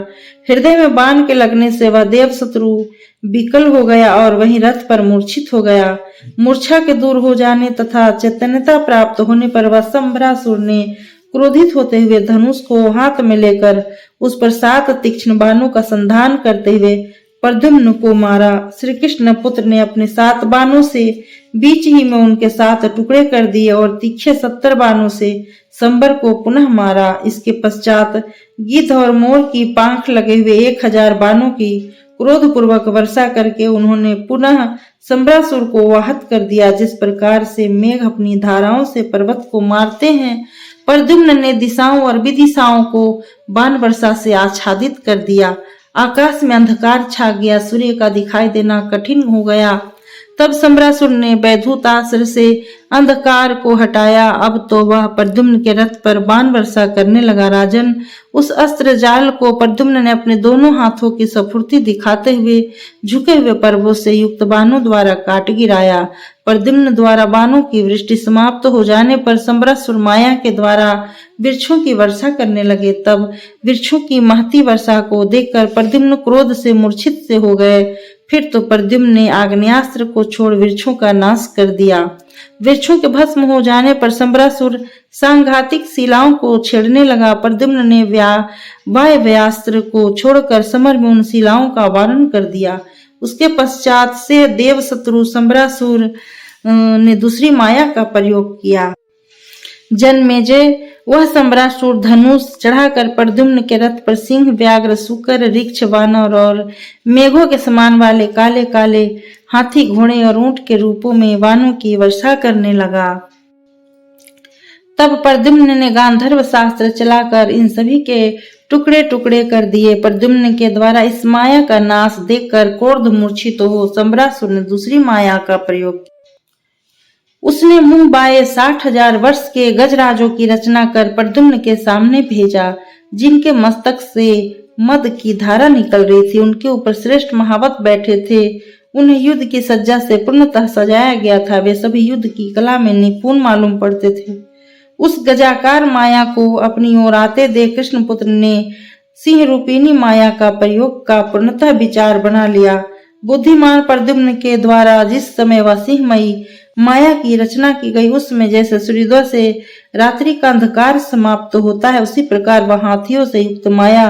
हृदय में बाण के लगने से वह देव शत्रु विकल हो गया और वहीं रथ पर मूर्छित हो गया। मूर्छा के दूर हो जाने तथा चैतन्यता प्राप्त होने पर वह संबरासुर ने क्रोधित होते हुए धनुष को हाथ में लेकर उस पर 7 तीक्ष्ण बाणों का संधान करते हुए प्रद्युम्न को मारा। श्री कृष्ण पुत्र ने अपने 7 बाणों से बीच ही में उनके 7 टुकड़े कर दिए और तीखे 70 बाणों से संबर को पुनः मारा। इसके पश्चात गिद्ध और मोर की पांख लगे हुए 1000 बाणों की क्रोध पूर्वक वर्षा करके उन्होंने पुनः संबरासुर को वाहत कर दिया। जिस प्रकार से मेघ अपनी धाराओं से पर्वत को मारते हैं, प्रद्युम्न ने दिशाओं और विदिशाओं को बाण वर्षा से आच्छादित कर दिया। आकाश में अंधकार छा गया, सूर्य का दिखाई देना कठिन हो गया। तब संबरासुर ने वैधूतास्त्र से अंधकार को हटाया। अब तो वह प्रद्युम्न के रथ पर बाण वर्षा करने लगा। राजन, उस अस्त्र जाल को प्रद्युम्न ने अपने दोनों हाथों की सफुर्ती दिखाते हुए झुके हुए पर्वों से युक्त बाणों द्वारा काट गिराया। प्रद्युम्न द्वारा बाणों की वृष्टि समाप्त हो जाने पर संबरासुर माया के द्वारा वृक्षों की वर्षा करने लगे। तब वृक्षों की महती वर्षा को देखकर प्रद्युम्न क्रोध से मूर्छित से हो गए। फिर तो प्रद्युम्न ने आग्नेयास्त्र को छोड़ वृक्षों का नाश कर दिया। वृक्षों के भस्म हो जाने पर संबरासुर सांघातिक शिलाओं को छेड़ने लगा। प्रद्युम्न ने वायव्यास्त्र को छोड़कर समर में उन शिलाओं का वारण कर दिया। उसके पश्चात से देव शत्रु संबरासुर ने दूसरी माया का प्रयोग किया। जन्मेजय, वह संबरासुर धनुष चढ़ाकर प्रद्युम्न के रथ पर सिंह, व्याघ्र, शूकर, ऋक्ष, वानर और मेघों के समान वाले काले काले हाथी, घोड़े और ऊंट के रूपों में बाणों की वर्षा करने लगा। तब प्रद्युम्न ने गांधर्व शास्त्र चलाकर इन सभी के टुकड़े टुकड़े कर दिए। प्रद्युम्न के द्वारा इस माया का नाश देखकर क्रोध मूर्छित हो संबरासुर ने दूसरी माया का प्रयोग किया। उसने मुंह बाए 60,000 वर्ष के गजराजों की रचना कर प्रद्युम्न के सामने भेजा, जिनके मस्तक से मद की धारा निकल रही थी। उनके ऊपर श्रेष्ठ महावत बैठे थे। उन्हें युद्ध की सज्जा से पूर्णतः सजाया गया था। वे सभी युद्ध की कला में निपुण मालूम पड़ते थे। उस गजाकार माया को अपनी ओर आते देख कृष्णपुत्र ने सिंह रूपिणी माया का प्रयोग का पूर्णतः विचार बना लिया। बुद्धिमान प्रद्युम्न के द्वारा जिस समय वह सिंहमयी माया की रचना की गई, उस समय जैसे सूर्योदय से रात्रि का अंधकार समाप्त होता है, उसी प्रकार वह हाथियों से युक्त माया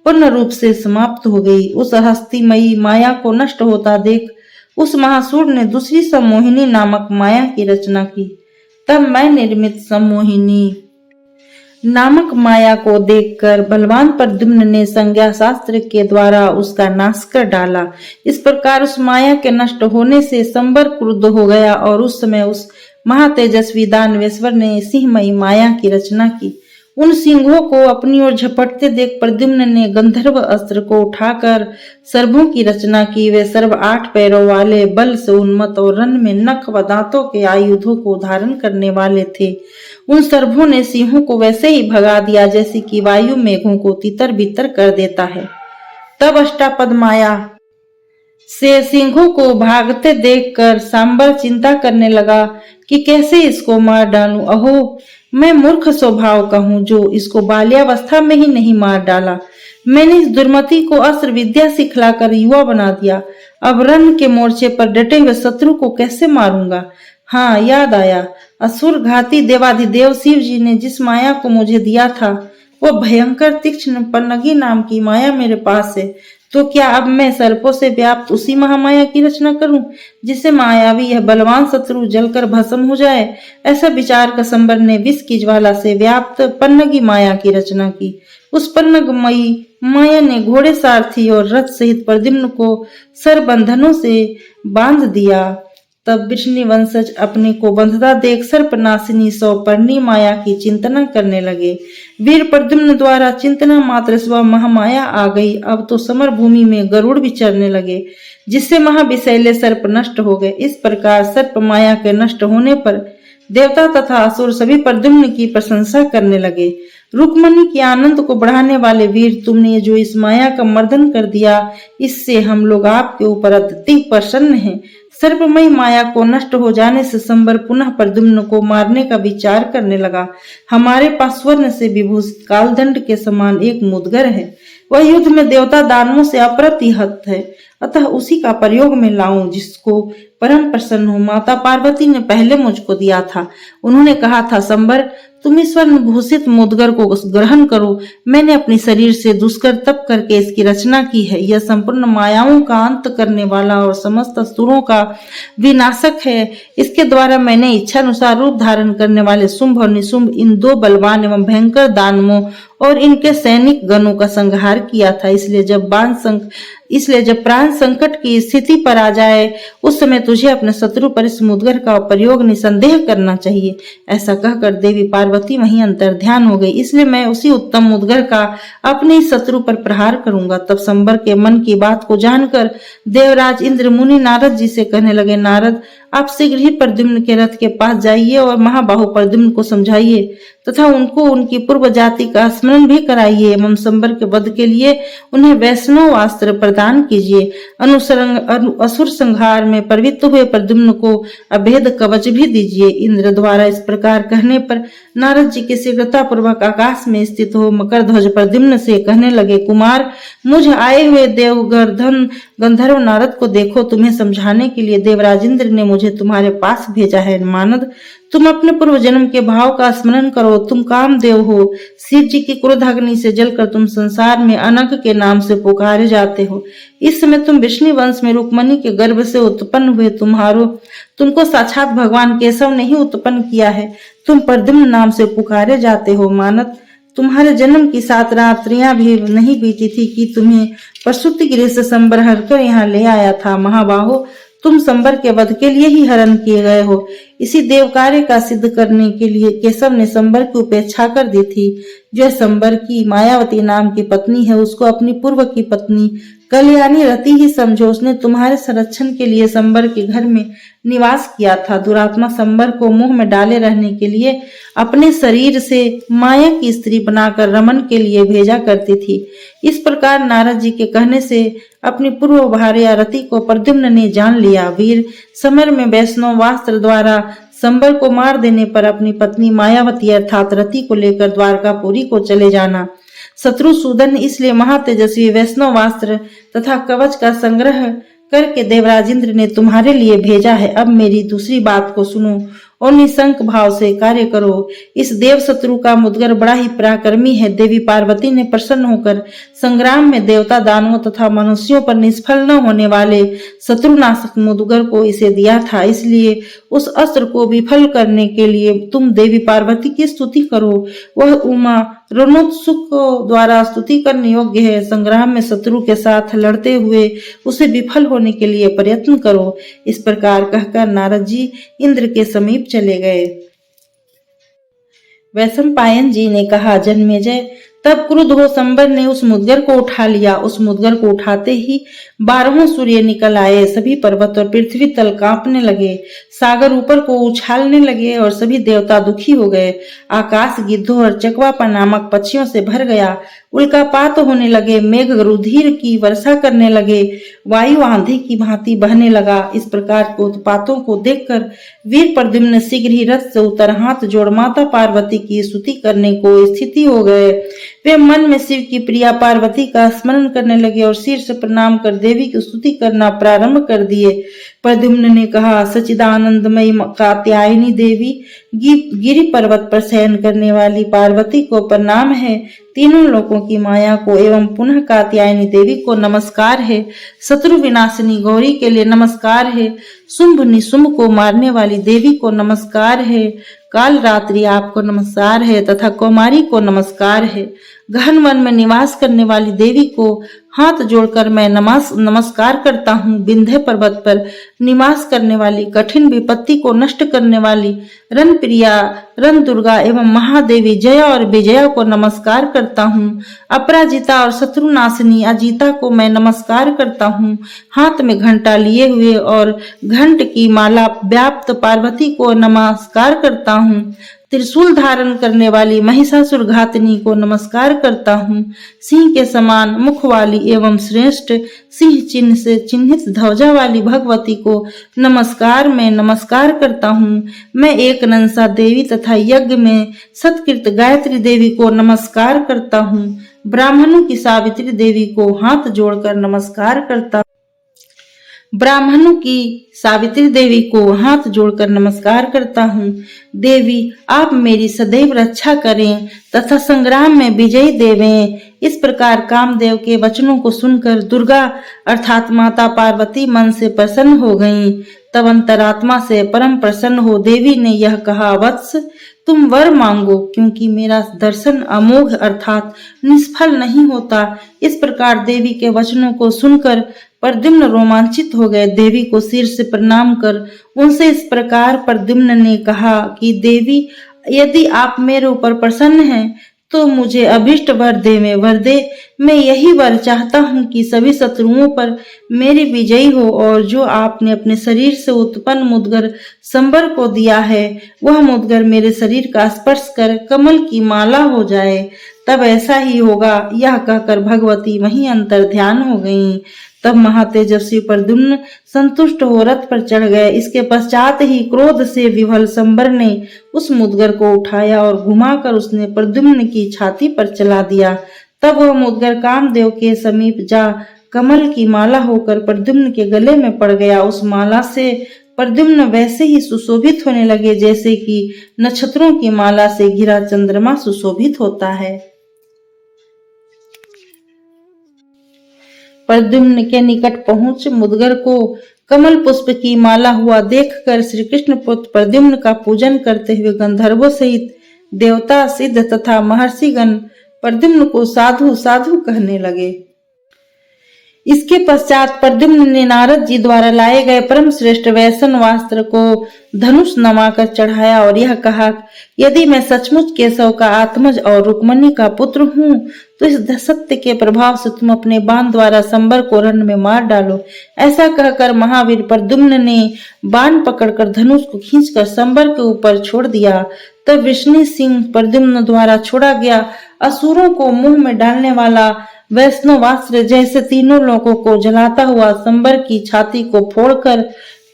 पूर्ण रूप से समाप्त हो गई। उस हस्तिमयी माया को नष्ट होता देख उस महासूर ने दूसरी सम्मोहिनी नामक माया की रचना की। तब मैं निर्मित सम्मोहिनी नामक माया को देखकर बलवान प्रद्युम्न ने संज्ञा शास्त्र के द्वारा उसका नाश कर डाला। इस प्रकार उस माया के नष्ट होने से संबर क्रुद्ध हो गया और उस समय उस महातेजस्वी दानवेश्वर ने सिंहमयी माया की रचना की। उन सिंहों को अपनी ओर झपटते देख प्रद्युम्न ने गंधर्व अस्त्र को उठाकर सर्पों की रचना की। वे सर्प 8 पैरों वाले, बल से उन्मत्त और रन में नख व दांतों के आयुधों को धारण करने वाले थे। उन सर्पों ने सिंहों को वैसे ही भगा दिया जैसे कि वायु मेघों को तितर बितर कर देता है। तब अष्टापद माया से सिंहों को भागते देखकर सांबर चिंता करने लगा कि कैसे इसको मार डालूं। अहो, मैं मूर्ख स्वभाव का हूं जो इसको बाल्यावस्था में ही नहीं मार डाला। मैंने इस दुर्मति को अस्त्र विद्या सिखलाकर युवा बना दिया। अब रण के मोर्चे पर डटे हुए शत्रु को कैसे मारूंगा। हाँ, याद आया, असुर घाती देवाधिदेव शिव जी ने जिस माया को मुझे दिया था, वो भयंकर तीक्ष्ण पन्नगी नाम की माया मेरे पास है। तो क्या अब मैं सर्पों से व्याप्त उसी महामाया की रचना करूं जिससे मायावी यह बलवान शत्रु जलकर भस्म हो जाए। ऐसा विचार कर संबर ने विष की ज्वाला से व्याप्त पन्नगी माया की रचना की। उस पन्नगमयी माया ने घोड़े सारथी और रथ सहित प्रद्युम्न को सरबंधनों से बांध दिया। तब विष्णु वंशज अपने को बंधता देख सर्पनाशिनी सौपर्णी माया की चिंतना करने लगे। वीर प्रद्युम्न द्वारा चिंतना मात्र से वह महामाया आ गई। अब तो समर भूमि में गरुड़ विचरने लगे, जिससे महाविषैले सर्प नष्ट हो गए। इस प्रकार सर्प माया के नष्ट होने पर देवता तथा असुर सभी प्रद्युम्न की प्रशंसा करने लगे। रुक्मणी के आनंद को बढ़ाने वाले वीर, तुमने जो इस माया का मर्दन कर दिया, इससे हम लोग आपके ऊपर अत्यधिक प्रसन्न हैं। सर्पमयी माया को नष्ट हो जाने से संबर पुनः प्रद्युम्न को मारने का विचार करने लगा। हमारे पास स्वर्ण से विभूषित कालदंड के समान एक मुदगर है। वह युद्ध में देवता दानवों से अप्रतिहत है, अतः उसी का प्रयोग में लाऊं जिसको परम प्रसन्न हो। माता पार्वती ने पहले मुझको दिया था। उन्होंने कहा था, संबर, तुम इस स्वर्ण भूषित मुदगर को ग्रहण करो। मैंने अपने शरीर से दुष्कर तप करके इसकी रचना की है। यह संपूर्ण मायाओं का अंत करने वाला और समस्त असुरों का विनाशक है। इसके द्वारा मैंने इच्छा अनुसार रूप धारण करने वाले शुंभ और निशुंभ इन 2 बलवान एवं भयंकर दानवों और इनके सैनिक गणों का संहार किया था। इसलिए जब प्राण संकट की स्थिति पर आ जाए, उस समय तुझे अपने शत्रु पर इस मुदगर का प्रयोग निसंदेह करना चाहिए। ऐसा कहकर देवी पार्वती वहीं अंतर्ध्यान हो गई। इसलिए मैं उसी उत्तम मुदगर का अपने शत्रु पर प्रहार करूंगा। तब संबर के मन की बात को जानकर देवराज इंद्र मुनि नारद जी से कहने लगे, नारद, आप शीघ्र ही प्रद्युम्न के रथ के पास जाइए और महाबाहु प्रद्युम्न को समझाइए तथा उनको उनकी पूर्व जाति का स्मरण भी कराइए एवं संबर के वध के लिए उन्हें वैष्णव अस्त्र प्रदान कीजिए। असुर संहार में प्रवृत्त हुए प्रद्युम्न को अभेद कवच भी दीजिए। इंद्र द्वारा इस प्रकार कहने पर नारद जी के शीघ्रता पूर्वक आकाश में स्थित हो मकर ध्वज प्रद्युम्न से कहने लगे, कुमार, मुझ आए हुए देवगर्धन गंधर्व नारद को देखो। तुम्हें समझाने के लिए देवराज इंद्र ने मुझे तुम्हारे पास भेजा है। मानद, तुम अपने पूर्व जन्म के भाव का स्मरण करो। तुम कामदेव हो। शिव जी की क्रोधाग्नि से जलकर तुम संसार में अनग के नाम से पुकारे जाते हो। इस समय तुम विष्णु वंश में रुक्मणी के गर्भ से उत्पन्न हुए। तुमको साक्षात भगवान केशव ने ही उत्पन्न किया है। तुम प्रद्युम्न नाम से पुकारे जाते हो। मानद, तुम्हारे जन्म की 7 रात्रियां भी नहीं बीती थी कि तुम्हें प्रसूति गृह से संबर हरकर यहाँ ले आया था। महाबाहो, तुम संबर के वध के लिए ही हरण किए गए हो। इसी देव कार्य का सिद्ध करने के लिए केशव ने संबर की उपेक्षा कर दी थी। जो संबर की मायावती नाम की पत्नी है, उसको अपनी पूर्व की पत्नी कल्याणी रति ही समझो। उसने तुम्हारे संरक्षण के लिए संबर के घर में निवास किया था। दुरात्मा संबर को मुंह में डाले रहने के लिए अपने शरीर से माया की स्त्री बनाकर रमन के लिए भेजा करती थी। इस प्रकार नारद जी के कहने से अपनी पूर्व भार्या रति को प्रद्युम्न ने जान लिया। वीर समर में वैष्णव वास्त्र द्वारा संबर को मार देने पर अपनी पत्नी मायावती अर्थात रति को लेकर द्वारकापुरी को चले जाना। शत्रुसूदन इसलिए महातेजस्वी वैष्णव वास्त्र तथा कवच का संग्रह करके देवराज इंद्र ने तुम्हारे लिए भेजा है। अब मेरी दूसरी बात को सुनो और निशंक भाव से कार्य करो। इस देव शत्रु का मुद्गर बड़ा ही पराक्रमी है। देवी पार्वती ने प्रसन्न होकर संग्राम में देवता दानवों तथा मनुष्यों पर निष्फल न होने वाले शत्रुनाशक मुद्गर को इसे दिया था। इसलिए उस अस्त्र को विफल करने के लिए तुम देवी पार्वती की स्तुति करो। वह उमा रणोत्सुक द्वारा स्तुति करने योग्य है। संग्राम में शत्रु के साथ लड़ते हुए उसे विफल होने के लिए प्रयत्न करो। इस प्रकार कहकर नारद जी इंद्र के समीप चले गए। वैशंपायन जी ने कहा, जन्मेजय, तब क्रुद्ध हो शंबर ने उस मुद्गर को उठा लिया। उस मुद्गर को उठाते ही 12 सूर्य निकल आए। सभी पर्वत और पृथ्वी तल कांपने लगे, सागर ऊपर को उछालने लगे और सभी देवता दुखी हो गए। आकाश गिद्धों और चकवापा नामक पक्षियों से भर गया। उल्कापात होने लगे, मेघ रुधिर की वर्षा करने लगे, वायु आंधी की भांति बहने लगा। इस प्रकार के उत्पातों को देखकर वीर प्रद्युम्न शीघ्र ही रथ से उतर हाथ जोड़ माता पार्वती की स्तुति करने को स्थिति हो गए। वे मन में शिव की प्रिया पार्वती का स्मरण करने लगे और सिर से प्रणाम कर देवी की स्तुति करना प्रारंभ कर दिए। प्रद्युम्न ने कहा, सच्चिदानंदमयी कात्यायनी देवी, गिरि पर्वत पर शयन करने वाली पार्वती को प्रणाम है। तीनों लोकों की माया को एवं पुनः कात्यायनी देवी को नमस्कार है। शत्रु विनाशिनी गौरी के लिए नमस्कार है। शुंभ निशुंभ को मारने वाली देवी को नमस्कार है। काल रात्रि आपको नमस्कार है तथा कौमारी को नमस्कार है। गहन वन में निवास करने वाली देवी को हाथ जोड़कर मैं नमस्कार करता हूँ। विंध्य पर्वत पर निवास करने वाली, कठिन विपत्ति को नष्ट करने वाली रण प्रिया, रण दुर्गा एवं महादेवी जया और विजया को नमस्कार करता हूँ। अपराजिता और शत्रुनाशिनी अजीता को मैं नमस्कार करता हूँ। हाथ में घंटा लिए हुए और घंट की माला व्याप्त पार्वती को नमस्कार करता हूँ। त्रिशूल धारण करने वाली महिषासुर घातनी को नमस्कार करता हूँ। सिंह के समान मुख वाली एवं श्रेष्ठ सिंह चिन्ह से चिन्हित ध्वजा वाली भगवती को मैं नमस्कार करता हूँ। मैं एक नंसा देवी तथा यज्ञ में सत्कृत गायत्री देवी को नमस्कार करता हूँ। ब्राह्मणों की सावित्री देवी को हाथ जोड़कर नमस्कार करता हूँ। ब्राह्मणों की सावित्री देवी को हाथ जोड़कर नमस्कार करता हूँ। देवी, आप मेरी सदैव रक्षा करें तथा संग्राम में विजयी देवें। इस प्रकार कामदेव के वचनों को सुनकर दुर्गा अर्थात माता पार्वती मन से प्रसन्न हो गईं। तब अंतरात्मा से परम प्रसन्न हो देवी ने यह कहा, वत्स, तुम वर मांगो, क्योंकि मेरा दर्शन अमोघ अर्थात निष्फल नहीं होता। इस प्रकार देवी के वचनों को सुनकर प्रद्युम्न रोमांचित हो गए। देवी को सिर से प्रणाम कर उनसे इस प्रकार प्रद्युम्न ने कहा कि देवी, यदि आप मेरे ऊपर प्रसन्न हैं तो मुझे अभिष्ट वर दे। मैं यही वर चाहता हूँ कि सभी शत्रुओं पर मेरी विजयी हो और जो आपने अपने शरीर से उत्पन्न मुद्गर शंबर को दिया है वह मुद्गर मेरे शरीर का स्पर्श कर कमल की माला हो जाए। तब ऐसा ही होगा। यह कहकर भगवती वहीं अंतर ध्यान हो गईं। तब महातेजस्वी प्रद्युम्न संतुष्ट हो रथ पर चढ़ गए। इसके पश्चात ही क्रोध से विवल शंबर ने उस मुद्गर को उठाया और घुमाकर उसने प्रद्युम्न की छाती पर चला दिया। तब वह मुद्गर कामदेव के समीप जा कमल की माला होकर प्रद्युम्न के गले में पड़ गया। उस माला से प्रद्युम्न वैसे ही सुशोभित होने लगे जैसे कि नक्षत्रों की माला से घिरा चंद्रमा सुशोभित होता है। प्रद्युम्न के निकट पहुंच मुद्गर को कमल पुष्प की माला हुआ देखकर श्री कृष्ण पुत्र प्रद्युम्न का पूजन करते हुए गंधर्वों सहित देवता, सिद्ध तथा महर्षिगण प्रद्युम्न को साधु साधु कहने लगे। इसके पश्चात प्रद्युम्न ने नारद जी द्वारा लाए गए परम श्रेष्ठ वैष्णव वस्त्र को धनुष नमाकर चढ़ाया और यह कहा, यदि मैं सचमुच केशव का आत्मज और रुक्मणी का पुत्र हूँ तो इस सत्य के प्रभाव से तुम अपने बाण द्वारा शंबर को रण में मार डालो। ऐसा कहकर महावीर प्रद्युम्न ने बाण पकड़कर धनुष को खींचकर शंबर के ऊपर छोड़ दिया। तब विष्णु सिंह प्रद्युम्न द्वारा छोड़ा गया असुरों को मुंह में डालने वाला वैष्णवास्त्र जैसे तीनों लोगों को जलाता हुआ शंबर की छाती को फोड़कर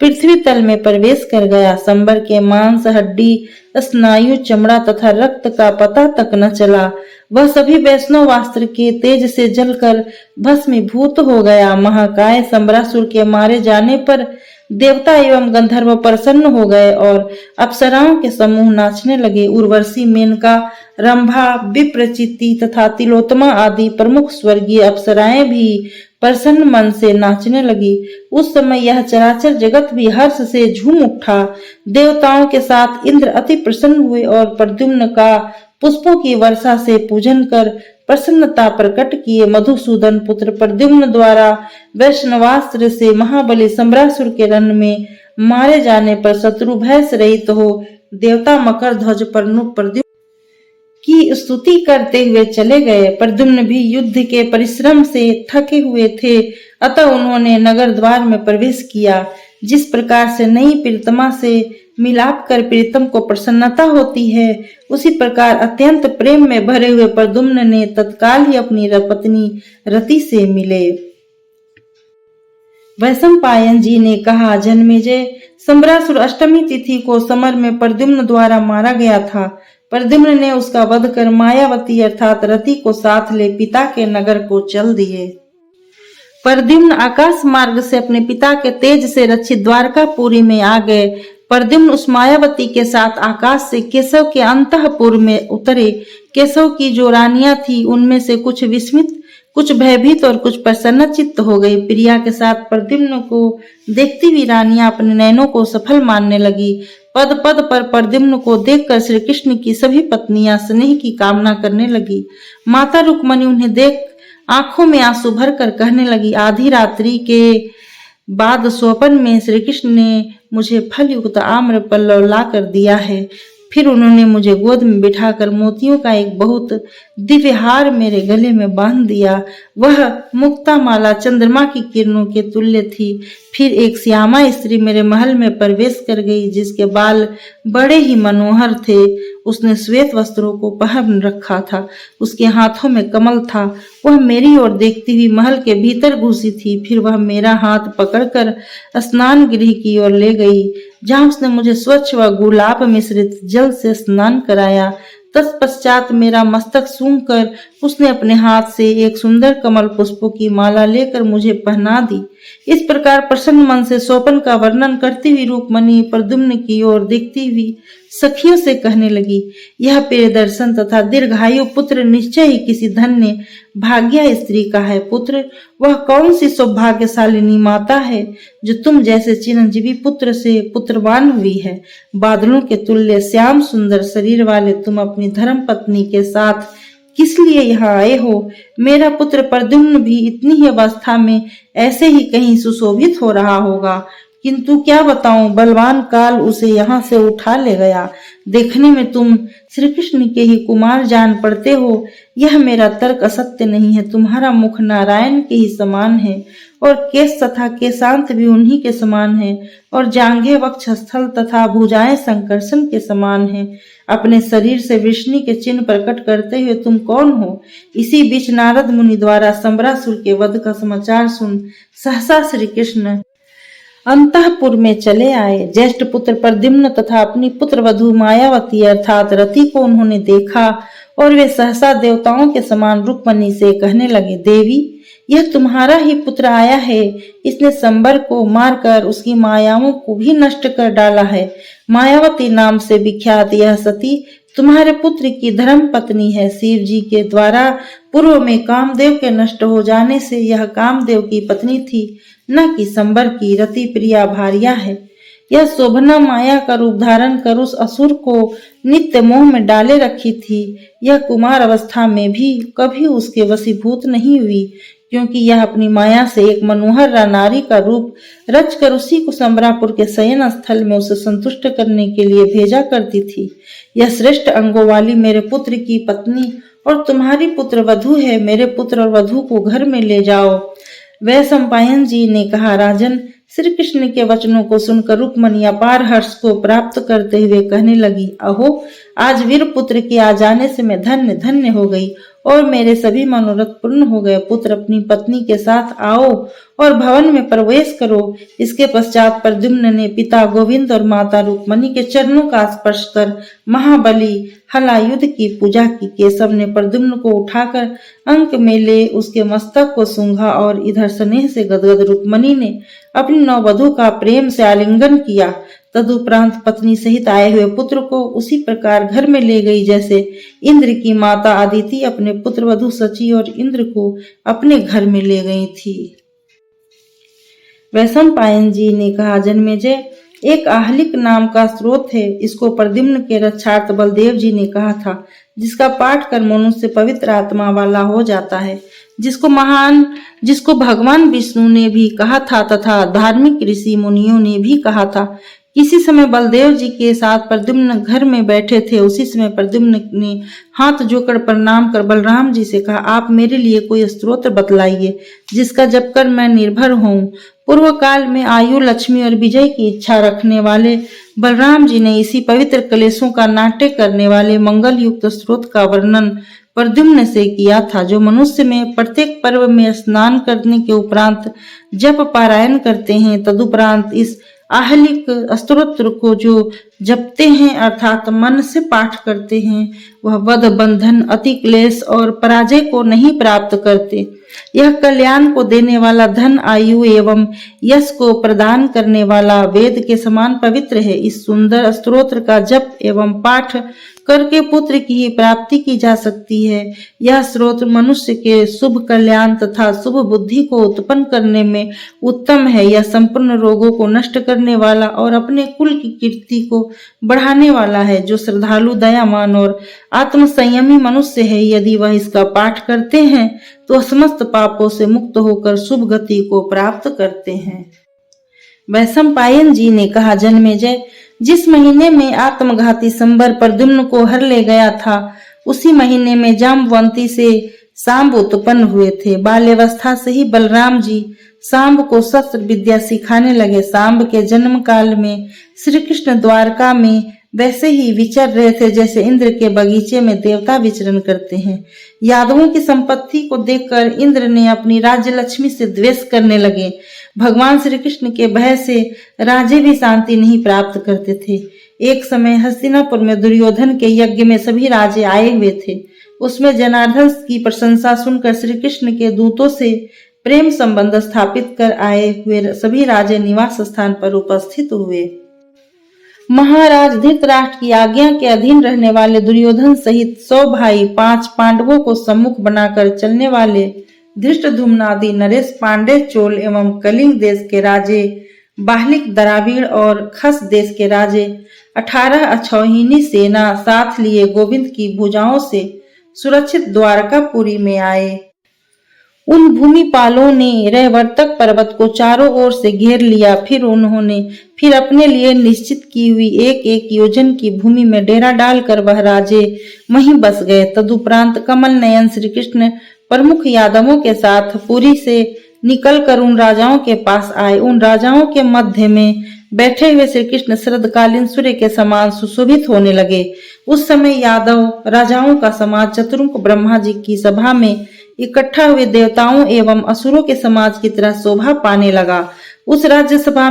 पृथ्वी तल में प्रवेश कर गया। शंबर के मांस, हड्डी, स्नायु, चमड़ा तथा रक्त का पता तक न चला। वह सभी वैष्णवास्त्र के तेज से जलकर भस्मीभूत हो गया। महाकाय सम्रासुर के मारे जाने पर देवता एवं गंधर्व प्रसन्न हो गए और अप्सराओं के समूह नाचने लगे। उर्वशी, मेनका, रंभा, विप्रचिति तथा तिलोत्तमा आदि प्रमुख स्वर्गीय अप्सराएं भी प्रसन्न मन से नाचने लगी। उस समय यह चराचर जगत भी हर्ष से झूम उठा। देवताओं के साथ इंद्र अति प्रसन्न हुए और प्रद्युम्न का पुष्पों की वर्षा से पूजन कर प्रसन्नता प्रकट किए। मधुसूदन पुत्र प्रद्युम्न द्वारा वैष्णवास्त्र से महाबली सम्रासुर के रण में मारे जाने पर शत्रु भय से रहित हो देवता मकर ध्वज प्रद्युम्न की स्तुति करते हुए चले गए। प्रद्युम्न भी युद्ध के परिश्रम से थके हुए थे, अतः उन्होंने नगर द्वार में प्रवेश किया। जिस प्रकार से नई प्रीतमा से मिलाप कर प्रीतम को प्रसन्नता होती है, उसी प्रकार अत्यंत प्रेम में भरे हुए प्रद्युम्न ने तत्काल ही अपनी पत्नी रति से मिले। वैशंपायन जी ने कहा, जन्मेजय, सम्रासुर अष्टमी तिथि को समर में प्रद्युम्न द्वारा मारा गया था। प्रद्युम्न ने उसका वध कर मायावती अर्थात रति को साथ ले पिता के नगर को चल दिए। प्रद्युम्न आकाश मार्ग से अपने पिता के तेज से रक्षित द्वारकापुरी में आ गए। प्रद्युम्न उस मायावती के साथ आकाश से केशव के अंतःपुर में उतरे। केशव की जो रानियां थी उनमें से कुछ विस्मित, कुछ भयभीत और कुछ प्रसन्नचित्त हो गई। प्रिया के साथ प्रद्युम्न को देखती हुई रानियां अपने नयनों को सफल मानने लगी। पद पद पर प्रद्युम्न को देखकर श्री कृष्ण की सभी पत्नियां स्नेह की कामना करने लगी। माता रुक्मणी उन्हें देख आंखों में आंसू भरकर कहने लगी, आधी रात्रि के बाद स्वप्न में श्री कृष्ण ने मुझे फल युक्त आम्र पल्लव ला कर दिया है। फिर उन्होंने मुझे गोद में बिठाकर मोतियों का एक बहुत दिव्य हार मेरे गले में बांध दिया। वह मुक्ता माला चंद्रमा की किरणों के तुल्य थी। फिर एक श्यामा स्त्री मेरे महल में प्रवेश कर गई, जिसके बाल बड़े ही मनोहर थे। उसने श्वेत वस्त्रों को पहन रखा था, उसके हाथों में कमल था। वह मेरी ओर देखती हुई महल के भीतर घुसी थी। फिर वह मेरा हाथ पकड़कर स्नान गृह की ओर ले गई, जहाँ उसने मुझे स्वच्छ व गुलाब मिश्रित जल से स्नान कराया। तत्पश्चात मेरा मस्तक सूंघकर उसने अपने हाथ से एक सुंदर कमल पुष्पों की माला लेकर मुझे पहना दी। इस प्रकार प्रसन्न मन से स्वप्न का वर्णन करती हुई रुक्मणी प्रद्युम्न की ओर देखती हुई सखियों से कहने लगी, यह प्रियदर्शन तथा दीर्घायु पुत्र निश्चय ही किसी धन्य भाग्या स्त्री का है। पुत्र, वह कौन सी सौभाग्यशालिनी माता है जो तुम जैसे चिरंजीवी पुत्र से पुत्रवान हुई है। बादलों के तुल्य श्याम सुंदर शरीर वाले तुम अपनी धर्म पत्नी के साथ किस लिए यहाँ आए हो। मेरा पुत्र प्रद्युम्न भी इतनी ही अवस्था में ऐसे ही कहीं सुशोभित हो रहा होगा, किंतु क्या बताऊं, बलवान काल उसे यहाँ से उठा ले गया। देखने में तुम श्री कृष्ण के ही कुमार जान पड़ते हो। यह मेरा तर्क असत्य नहीं है। तुम्हारा मुख नारायण के ही समान है और केश तथा केशांत भी उन्हीं के समान है और जांघें वक्षस्थल तथा भुजाएं संकर्षण के समान है। अपने शरीर से विष्णु के चिन्ह प्रकट करते हुए तुम कौन हो। इसी बीच नारद मुनि द्वारा सम्रासुर के वध का समाचार सुन सहसा श्री कृष्ण अंतःपुर में चले आए। ज्येष्ठ पुत्र प्रद्युम्न तथा अपनी पुत्र वधू मायावती अर्थात रति को उन्होंने देखा और वे सहसा देवताओं के समान रुक्मणी से कहने लगे, देवी, यह तुम्हारा ही पुत्र आया है। इसने संबर को मारकर उसकी मायाओं को भी नष्ट कर डाला है। मायावती नाम से विख्यात यह सती तुम्हारे पुत्र की धर्म पत्नी है। शिव जी के द्वारा पूर्व में कामदेव के नष्ट हो जाने से यह कामदेव की पत्नी थी, न कि संबर की रति प्रिया भार्या है। यह शोभना माया का रूप धारण कर उस असुर को नित्य मोह में डाले रखी थी। यह कुमार अवस्था में भी कभी उसके वशीभूत नहीं हुई, क्योंकि यह अपनी माया से एक मनोहर नारी का रूप रचकर उसी को सम्रापुर के शयन स्थल में उसे संतुष्ट करने के लिए भेजा करती थी। यह श्रेष्ठ अंगों वाली मेरे पुत्र की पत्नी और तुम्हारी पुत्र वधू है। मेरे पुत्र और वधू को घर में ले जाओ। वैशंपायन जी ने कहा, राजन, श्री कृष्ण के वचनों को सुनकर रुक्मणी अपार हर्ष को प्राप्त करते हुए कहने लगी, अहो, आज वीर पुत्र के आ जाने से मैं धन्य धन्य हो गई और मेरे सभी मनोरथ पूर्ण हो गए। पुत्र, अपनी पत्नी के साथ आओ और भवन में प्रवेश करो। इसके पश्चात प्रद्युम्न ने पिता गोविंद और माता रुक्मणी के चरणों का स्पर्श कर महाबली हलायुध की पूजा की। केशव ने प्रद्युम्न को उठाकर अंक में ले उसके मस्तक को सूंघा और इधर स्नेह से गदगद रुक्मणी ने अपनी नववधू का प्रेम से आलिंगन किया। तदुपरांत पत्नी सहित आए हुए पुत्र को उसी प्रकार घर में ले गई जैसे इंद्र की माता अदिति अपने पुत्र वधु सची और इंद्र को अपने घर में ले गई थी। वैशंपायन जी ने कहा, जन्मेजय, एक आहलिक नाम का स्रोत है। इसको प्रद्युम्न के रक्षार्थ बलदेव जी ने कहा था, जिसका पाठ कर मनुष्य पवित्र आत्मा वाला हो जाता है, जिसको भगवान विष्णु ने भी कहा था तथा धार्मिक ऋषि मुनियों ने भी कहा था। किसी समय बलदेव जी के साथ प्रद्युम्न घर में बैठे थे। उसी समय प्रद्युम्न ने हाथ जोड़कर प्रणाम कर बलराम जी से कहा, आप मेरे लिए कोई स्तोत्र बतलाइए जिसका जप कर मैं निर्भर हूँ। पूर्व काल में आयु, लक्ष्मी और विजय की इच्छा रखने वाले बलराम जी ने इसी पवित्र कलेशों का नाट्य करने वाले मंगल युक्त स्रोत का वर्णन प्रद्युम्न से किया था, जो मनुष्य में प्रत्येक पर्व में स्नान करने के उपरांत जप पारायण करते हैं। तदुपरांत इस आहलिक स्तोत्र को जो जपते हैं अर्थात मन से पाठ करते हैं, वह वध, बंधन, अति क्लेश और पराजय को नहीं प्राप्त करते। यह कल्याण को देने वाला धन, आयु एवं यश को प्रदान करने वाला वेद के समान पवित्र है। इस सुंदर स्तोत्र का जप एवं पाठ करके पुत्र की ही प्राप्ति की जा सकती है। यह स्रोत मनुष्य के शुभ कल्याण तथा शुभ बुद्धि को उत्पन्न करने में उत्तम है। यह संपूर्ण रोगों को नष्ट करने वाला और अपने कुल की कीर्ति को बढ़ाने वाला है। जो श्रद्धालु, दयावान और आत्म संयमी मनुष्य है, यदि वह इसका पाठ करते हैं तो समस्त पापों से मुक्त होकर शुभ गति को प्राप्त करते हैं। वैशंपायन जी ने कहा, जन्मेजय, जिस महीने में आत्मघाती संबर प्रद्युम्न को हर ले गया था, उसी महीने में जाम्बवंती से सांब उत्पन्न हुए थे। बाल्यावस्था से ही बलराम जी सांब को शस्त्र विद्या सिखाने लगे। सांब के जन्म काल में श्री कृष्ण द्वारका में वैसे ही विचर रहे थे जैसे इंद्र के बगीचे में देवता विचरण करते हैं। यादवों की संपत्ति को देखकर इंद्र ने अपनी राज्य लक्ष्मी से द्वेष करने लगे। भगवान श्री कृष्ण के भय से राजे भी शांति नहीं प्राप्त करते थे। एक समय हस्तिनापुर में दुर्योधन के यज्ञ में सभी राजे आए हुए थे। उसमें जनार्दन की प्रशंसा सुनकर श्री कृष्ण के दूतों से प्रेम संबंध स्थापित कर आए हुए सभी राजे निवास स्थान पर उपस्थित हुए। महाराज धृतराष्ट्र की आज्ञा के अधीन रहने वाले दुर्योधन सहित 100 भाई, 5 पांडवों को सम्मुख बनाकर चलने वाले धृष्टद्युम्न आदि नरेश, पांडे, चोल एवं कलिंग देश के राजे, बाहलिक, द्राविड़ और खस देश के राजे 18 अक्षौहिणी सेना साथ लिए गोविंद की भुजाओं से सुरक्षित द्वारकापुरी में आए। उन भूमिपालों ने रैवर्तक पर्वत को चारों ओर से घेर लिया। फिर अपने लिए निश्चित की हुई एक एक योजन की भूमि में डेरा डालकर वह राजे वहीं बस गए। तदुपरांत कमल नयन श्री कृष्ण प्रमुख यादवों के साथ पुरी से निकलकर उन राजाओं के पास आए। उन राजाओं के मध्य में बैठे हुए श्री कृष्ण शरदकालीन सूर्य के समान सुशोभित होने लगे। उस समय यादव राजाओं का समाज चतुर्मुख ब्रह्मा जी की सभा में इकट्ठा हुए देवताओं एवं असुरों के समाज की तरह शोभा पाने लगा। उस राज्यसभा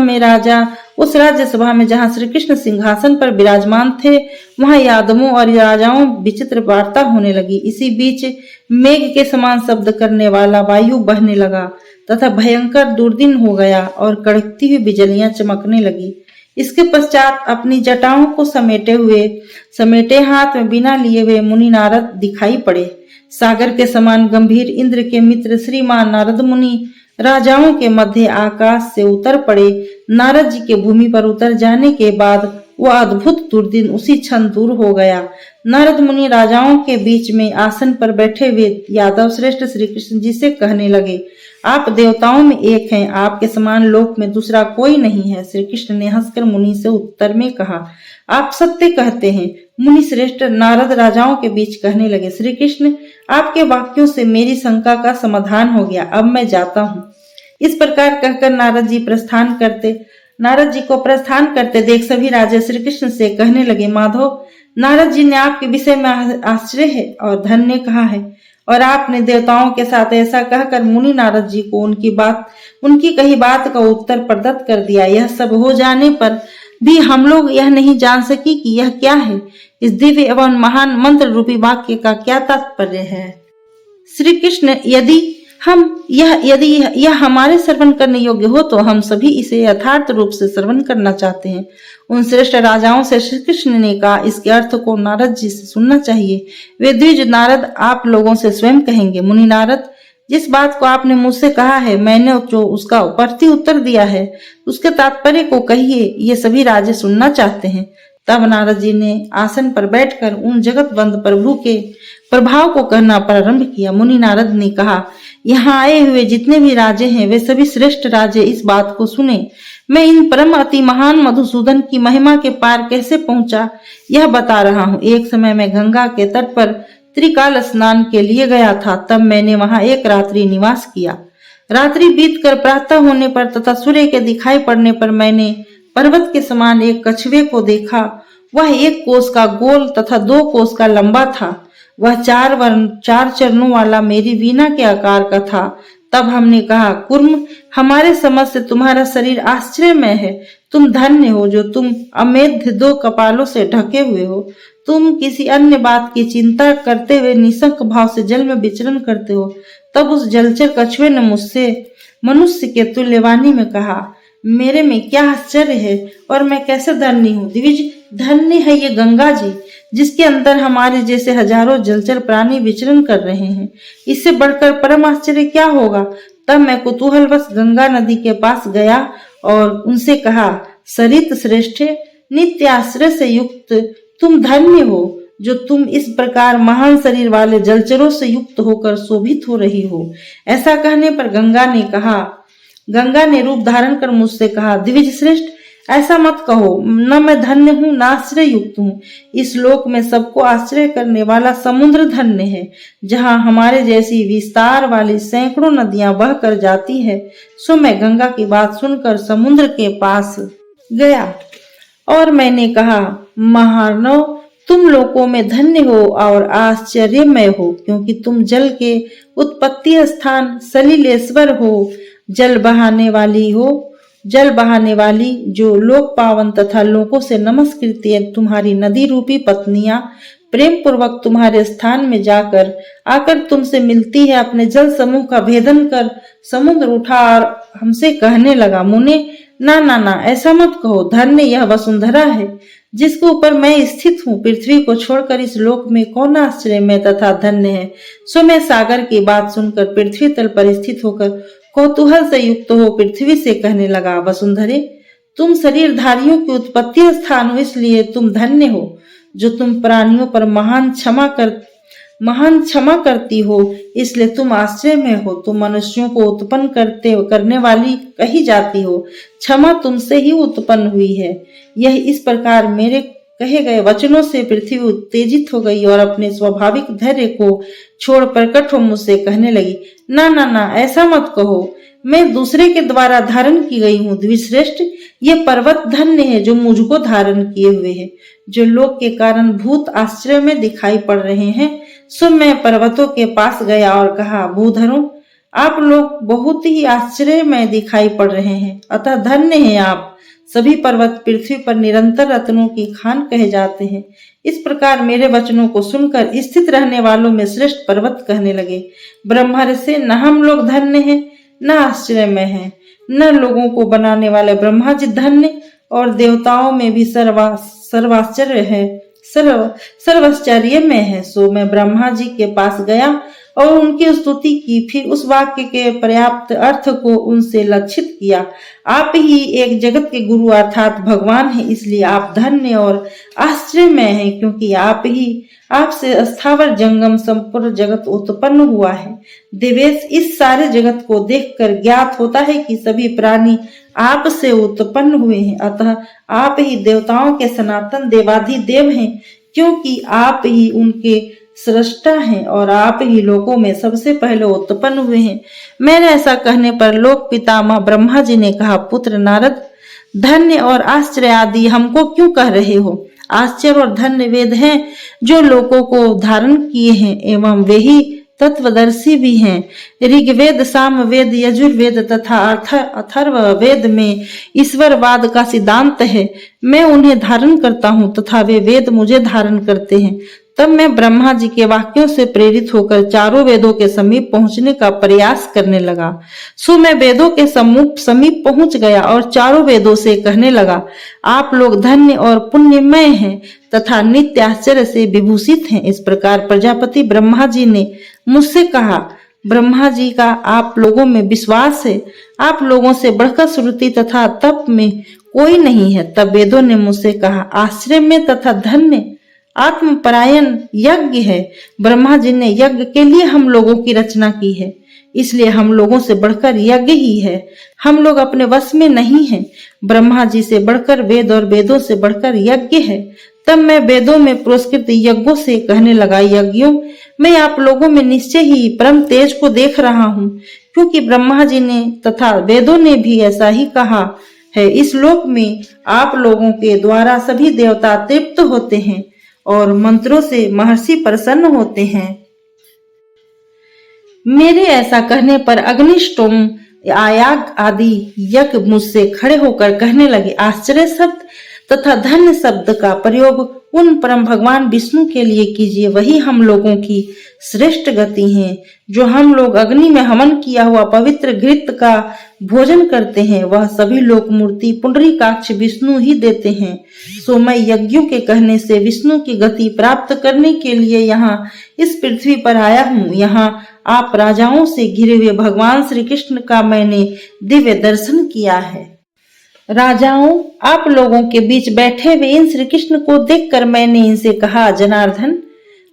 में जहाँ श्री कृष्ण सिंहासन पर विराजमान थे, वहाँ यादवों और राजाओं विचित्र वार्ता होने लगी। इसी बीच मेघ के समान शब्द करने वाला वायु बहने लगा तथा भयंकर दुर्दिन हो गया और कड़कती हुई बिजलियां चमकने लगी। इसके पश्चात अपनी जटाओं को समेटे हाथ में बिना लिए हुए मुनि नारद दिखाई पड़े। सागर के समान गंभीर इंद्र के मित्र श्रीमान नारद मुनि राजाओं के मध्य आकाश से उतर पड़े। नारद जी के भूमि पर उतर जाने के बाद वह अद्भुत दुर्दिन उसी क्षण दूर हो गया। नारद मुनि राजाओं के बीच में आसन पर बैठे हुए यादव श्रेष्ठ श्री कृष्ण जी से कहने लगे, आप देवताओं में एक हैं, आपके समान लोक में दूसरा कोई नहीं है। श्री कृष्ण ने हंसकर मुनि से उत्तर में कहा, आप सत्य कहते हैं। मुनि श्रेष्ठ नारद राजाओं के बीच कहने लगे, श्री कृष्ण, आपके वाक्यों से मेरी शंका का समाधान हो गया, अब मैं जाता हूँ। इस प्रकार कहकर नारद जी को प्रस्थान करते देख सभी राजा श्री कृष्ण से कहने लगे, माधव, नारद जी ने आपके विषय में आश्चर्य है और धन्य कहा है। और आपने देवताओं के साथ ऐसा कहकर मुनि नारद जी को उनकी कही बात का उत्तर प्रदत्त कर दिया। यह सब हो जाने पर भी हम लोग यह नहीं जान सकी कि यह क्या है। इस दिव्य एवं महान मंत्र रूपी वाक्य का क्या तात्पर्य है। श्री कृष्ण, यदि यह हमारे श्रवण करने योग्य हो तो हम सभी इसे यथार्थ रूप से श्रवण करना चाहते हैं। उन श्रेष्ठ राजाओं से श्री कृष्ण ने कहा, इसके अर्थ को नारद जी से सुनना चाहिए। वे द्विज नारद आप लोगों से स्वयं कहेंगे। मुनि नारद, जिस बात को आपने मुझसे कहा है, मैंने जो उसका प्रति उत्तर दिया है, उसके तात्पर्य को कहिए, ये सभी राजे सुनना चाहते हैं। तब नारद जी ने आसन पर बैठकर उन जगत बंद प्रभु के प्रभाव को कहना प्रारंभ किया। मुनि नारद ने कहा, यहाँ आए हुए जितने भी राजे हैं, वे सभी श्रेष्ठ राजे इस बात को सुने। मैं इन परम अति महान मधुसूदन की महिमा के पार कैसे पहुंचा, यह बता रहा हूँ। एक समय मैं गंगा के तट पर त्रिकाल स्नान के लिए गया था। तब मैंने वहां एक रात्रि निवास किया। रात्रि बीतकर प्रातः होने पर तथा सूर्य के दिखाई पड़ने पर मैंने पर्वत के समान एक कछुए को देखा। वह 1 कोस का गोल तथा 2 कोस का लंबा था। वह 4 चरणों वाला मेरी वीणा के आकार का था। तब हमने कहा, कुर्म, हमारे समझ से तुम्हारा शरीर आश्चर्यमय है। तुम धन्य हो जो तुम अमेध्य 2 कपालों से ढके हुए हो। तुम किसी अन्य बात की चिंता करते हुए निशंक भाव से जल में विचरण करते हो। तब उस जलचर कछुए ने मुझसे मनुष्य के तुल्य वाणी में कहा, मेरे में क्या आश्चर्य है और मैं कैसे धन्य हूँ। द्विज, धन्य है ये गंगा जी, जिसके अंदर हमारे जैसे हजारों जलचर प्राणी विचरण कर रहे हैं। इससे बढ़कर परम आश्चर्य क्या होगा। तब मैं कुतूहलवश गंगा नदी के पास गया और उनसे कहा, सरित श्रेष्ठ, नित्य आश्रय से युक्त तुम धन्य हो जो तुम इस प्रकार महान शरीर वाले जलचरों से युक्त होकर शोभित हो रही हो। ऐसा कहने पर गंगा ने रूप धारण कर मुझसे कहा, द्विज श्रेष्ठ, ऐसा मत कहो। न मैं धन्य हूँ न आश्रय युक्त हूँ। इस लोक में सबको आश्रय करने वाला समुद्र धन्य है, जहाँ हमारे जैसी विस्तार वाली सैकड़ों नदियां बह कर जाती है। सो मैं गंगा की बात सुनकर समुद्र के पास गया और मैंने कहा, महानव, तुम लोकों में धन्य हो और आश्चर्यमय हो, क्योंकि तुम जल के उत्पत्ति स्थान सलिलेश्वर हो। जल बहाने वाली जो लोक पावन तथा लोकों से नमस्कृत तुम्हारी नदी रूपी पत्नियां प्रेम पूर्वक तुम्हारे स्थान में आकर तुमसे मिलती है। अपने जल समूह का भेदन कर समुद्र उठा और हमसे कहने लगा, मुने, ना, ऐसा मत कहो। धन्य यह वसुंधरा है जिसके ऊपर मैं स्थित हूँ। पृथ्वी को छोड़कर इस लोक में कौन आश्रय में तथा धन्य है। सो मैं सागर की बात सुनकर पृथ्वी तल पर स्थित होकर कौतूहल से युक्त हो पृथ्वी से कहने लगा, वसुंधरे, तुम शरीरधारियों की उत्पत्ति स्थान हो, इसलिए तुम धन्य हो जो तुम प्राणियों पर महान क्षमा करती हो, इसलिए तुम आश्रय में हो। तुम मनुष्यों को उत्पन्न करने वाली कही जाती हो। क्षमा तुमसे ही उत्पन्न हुई है। यह इस प्रकार मेरे कहे गए वचनों से पृथ्वी उत्तेजित हो गई और अपने स्वाभाविक धैर्य को छोड़ प्रकट हो मुझसे कहने लगी, ना, ऐसा मत कहो। मैं दूसरे के द्वारा धारण की गई हूँ। द्विश्रेष्ठ, ये पर्वत धन्य है जो मुझको धारण किए हुए है, जो लोक के कारण भूत आश्चर्य में दिखाई पड़ रहे हैं। सो मैं पर्वतों के पास गया और कहा, भूधरों, आप लोग बहुत ही आश्चर्य में दिखाई पड़ रहे हैं, अतः धन्य हैं आप। सभी पर्वत पृथ्वी पर निरंतर रत्नों की खान कहे जाते हैं। इस प्रकार मेरे वचनों को सुनकर स्थित रहने वालों में श्रेष्ठ पर्वत कहने लगे, ब्रह्मा से न हम लोग धन्य हैं न आश्चर्य में हैं, न लोगों को बनाने वाले ब्रह्मा जी धन्य और देवताओं में भी सर्वाश्चर्य में है। सो मैं ब्रह्मा जी के पास गया और उनकी स्तुति की, फिर उस वाक्य के पर्याप्त अर्थ को उनसे लक्षित किया। आप ही एक जगत के गुरु अर्थात भगवान हैं, इसलिए आप धन्य और आश्चर्यमय हैं, क्योंकि आपसे स्थावर जंगम संपूर्ण जगत उत्पन्न हुआ है। देवेश, इस सारे जगत को देखकर ज्ञात होता है कि सभी प्राणी आप से उत्पन्न हुए हैं, अतः आप ही देवताओं के सनातन देवाधिदेव हैं, क्योंकि आप ही उनके सृष्टा हैं और आप ही लोकों में सबसे पहले उत्पन्न हुए हैं। मैंने ऐसा कहने पर लोक पितामह ब्रह्मा जी ने कहा, पुत्र नारद, धन्य और आश्चर्य आदि हमको क्यों कह रहे हो। आश्चर्य और धन्य वेद हैं जो लोकों को धारण किए हैं, एवं वे ही तत्वदर्शी भी हैं। ऋग्वेद, सामवेद, यजुर्वेद तथा अथर्ववेद में ईश्वरवाद का सिद्धांत है। मैं उन्हें धारण करता हूँ तथा वे वेद मुझे धारण करते हैं। तब मैं ब्रह्मा जी के वाक्यों से प्रेरित होकर चारों वेदों के समीप पहुंचने का प्रयास करने लगा। सो मैं वेदों के समीप पहुंच गया और चारों वेदों से कहने लगा, आप लोग धन्य और पुण्यमय हैं तथा नित्य आश्चर्य से विभूषित हैं। इस प्रकार प्रजापति ब्रह्मा जी ने मुझसे कहा, ब्रह्मा जी का आप लोगों में विश्वास है। आप लोगों से बढ़कर श्रुति तथा तप में कोई नहीं है। तब वेदों ने मुझसे कहा, आश्चर्य में तथा धन्य आत्मपरायण यज्ञ है। ब्रह्मा जी ने यज्ञ के लिए हम लोगों की रचना की है, इसलिए हम लोगों से बढ़कर यज्ञ ही है। हम लोग अपने वश में नहीं हैं। ब्रह्मा जी से बढ़कर वेद और वेदों से बढ़कर यज्ञ है। तब मैं वेदों में पुरस्कृत यज्ञों से कहने लगा, यज्ञों मैं आप लोगों में निश्चय ही परम तेज को देख रहा हूँ, क्योंकि ब्रह्मा जी ने तथा वेदों ने भी ऐसा ही कहा है। इस लोक में आप लोगों के द्वारा सभी देवता तृप्त होते हैं और मंत्रों से महर्षि प्रसन्न होते हैं। मेरे ऐसा कहने पर अग्निष्टोम, आयाग आदि यज्ञ मुझसे खड़े होकर कहने लगे, आश्चर्य शब्द तथा धन्य शब्द का प्रयोग उन परम भगवान विष्णु के लिए कीजिए। वही हम लोगों की श्रेष्ठ गति है। जो हम लोग अग्नि में हवन किया हुआ पवित्र घृत का भोजन करते हैं, वह सभी लोक मूर्ति पुंडरीकाक्ष विष्णु ही देते हैं। सो मैं यज्ञों के कहने से विष्णु की गति प्राप्त करने के लिए यहाँ इस पृथ्वी पर आया हूँ। यहाँ आप राजाओं से घिरे हुए भगवान श्री कृष्ण का मैंने दिव्य दर्शन किया है। राजाओं, आप लोगों के बीच बैठे हुए इन श्री कृष्ण को देखकर मैंने इनसे कहा, जनार्दन,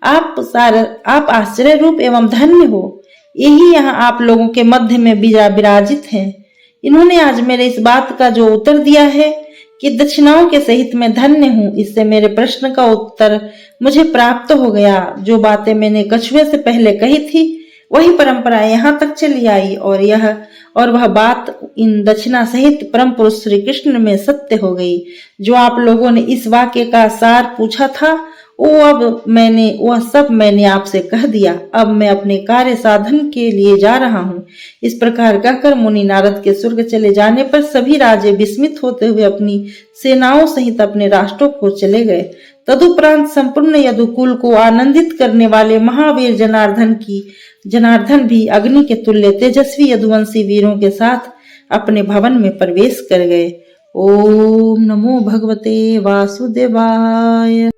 आप आश्चर्य रूप एवं धन्य हो। यही यहाँ आप लोगों के मध्य में विराजित है। इन्होंने आज मेरे इस बात का जो उत्तर दिया है कि दक्षिणाओं के सहित मैं धन्य हूँ, इससे मेरे प्रश्न का उत्तर मुझे प्राप्त हो गया। जो बातें मैंने कछुए से पहले कही थी, वही परंपरा यहाँ तक चली आई और वह बात इन दक्षिणा सहित परम पुरुष श्री कृष्ण में सत्य हो गई। जो आप लोगों ने इस वाक्य का सार पूछा था, वह सब मैंने आपसे कह दिया। अब मैं अपने कार्य साधन के लिए जा रहा हूँ। इस प्रकार कहकर मुनि नारद के स्वर्ग चले जाने पर सभी राजे विस्मित होते हुए अपनी सेनाओं सहित अपने राष्ट्रों को चले गए। तदुपरांत संपूर्ण यदुकुल को आनंदित करने वाले महावीर जनार्दन भी अग्नि के तुल्य तेजस्वी यदुवंशी वीरों के साथ अपने भवन में प्रवेश कर गए। ओम नमो भगवते वासुदेवाय।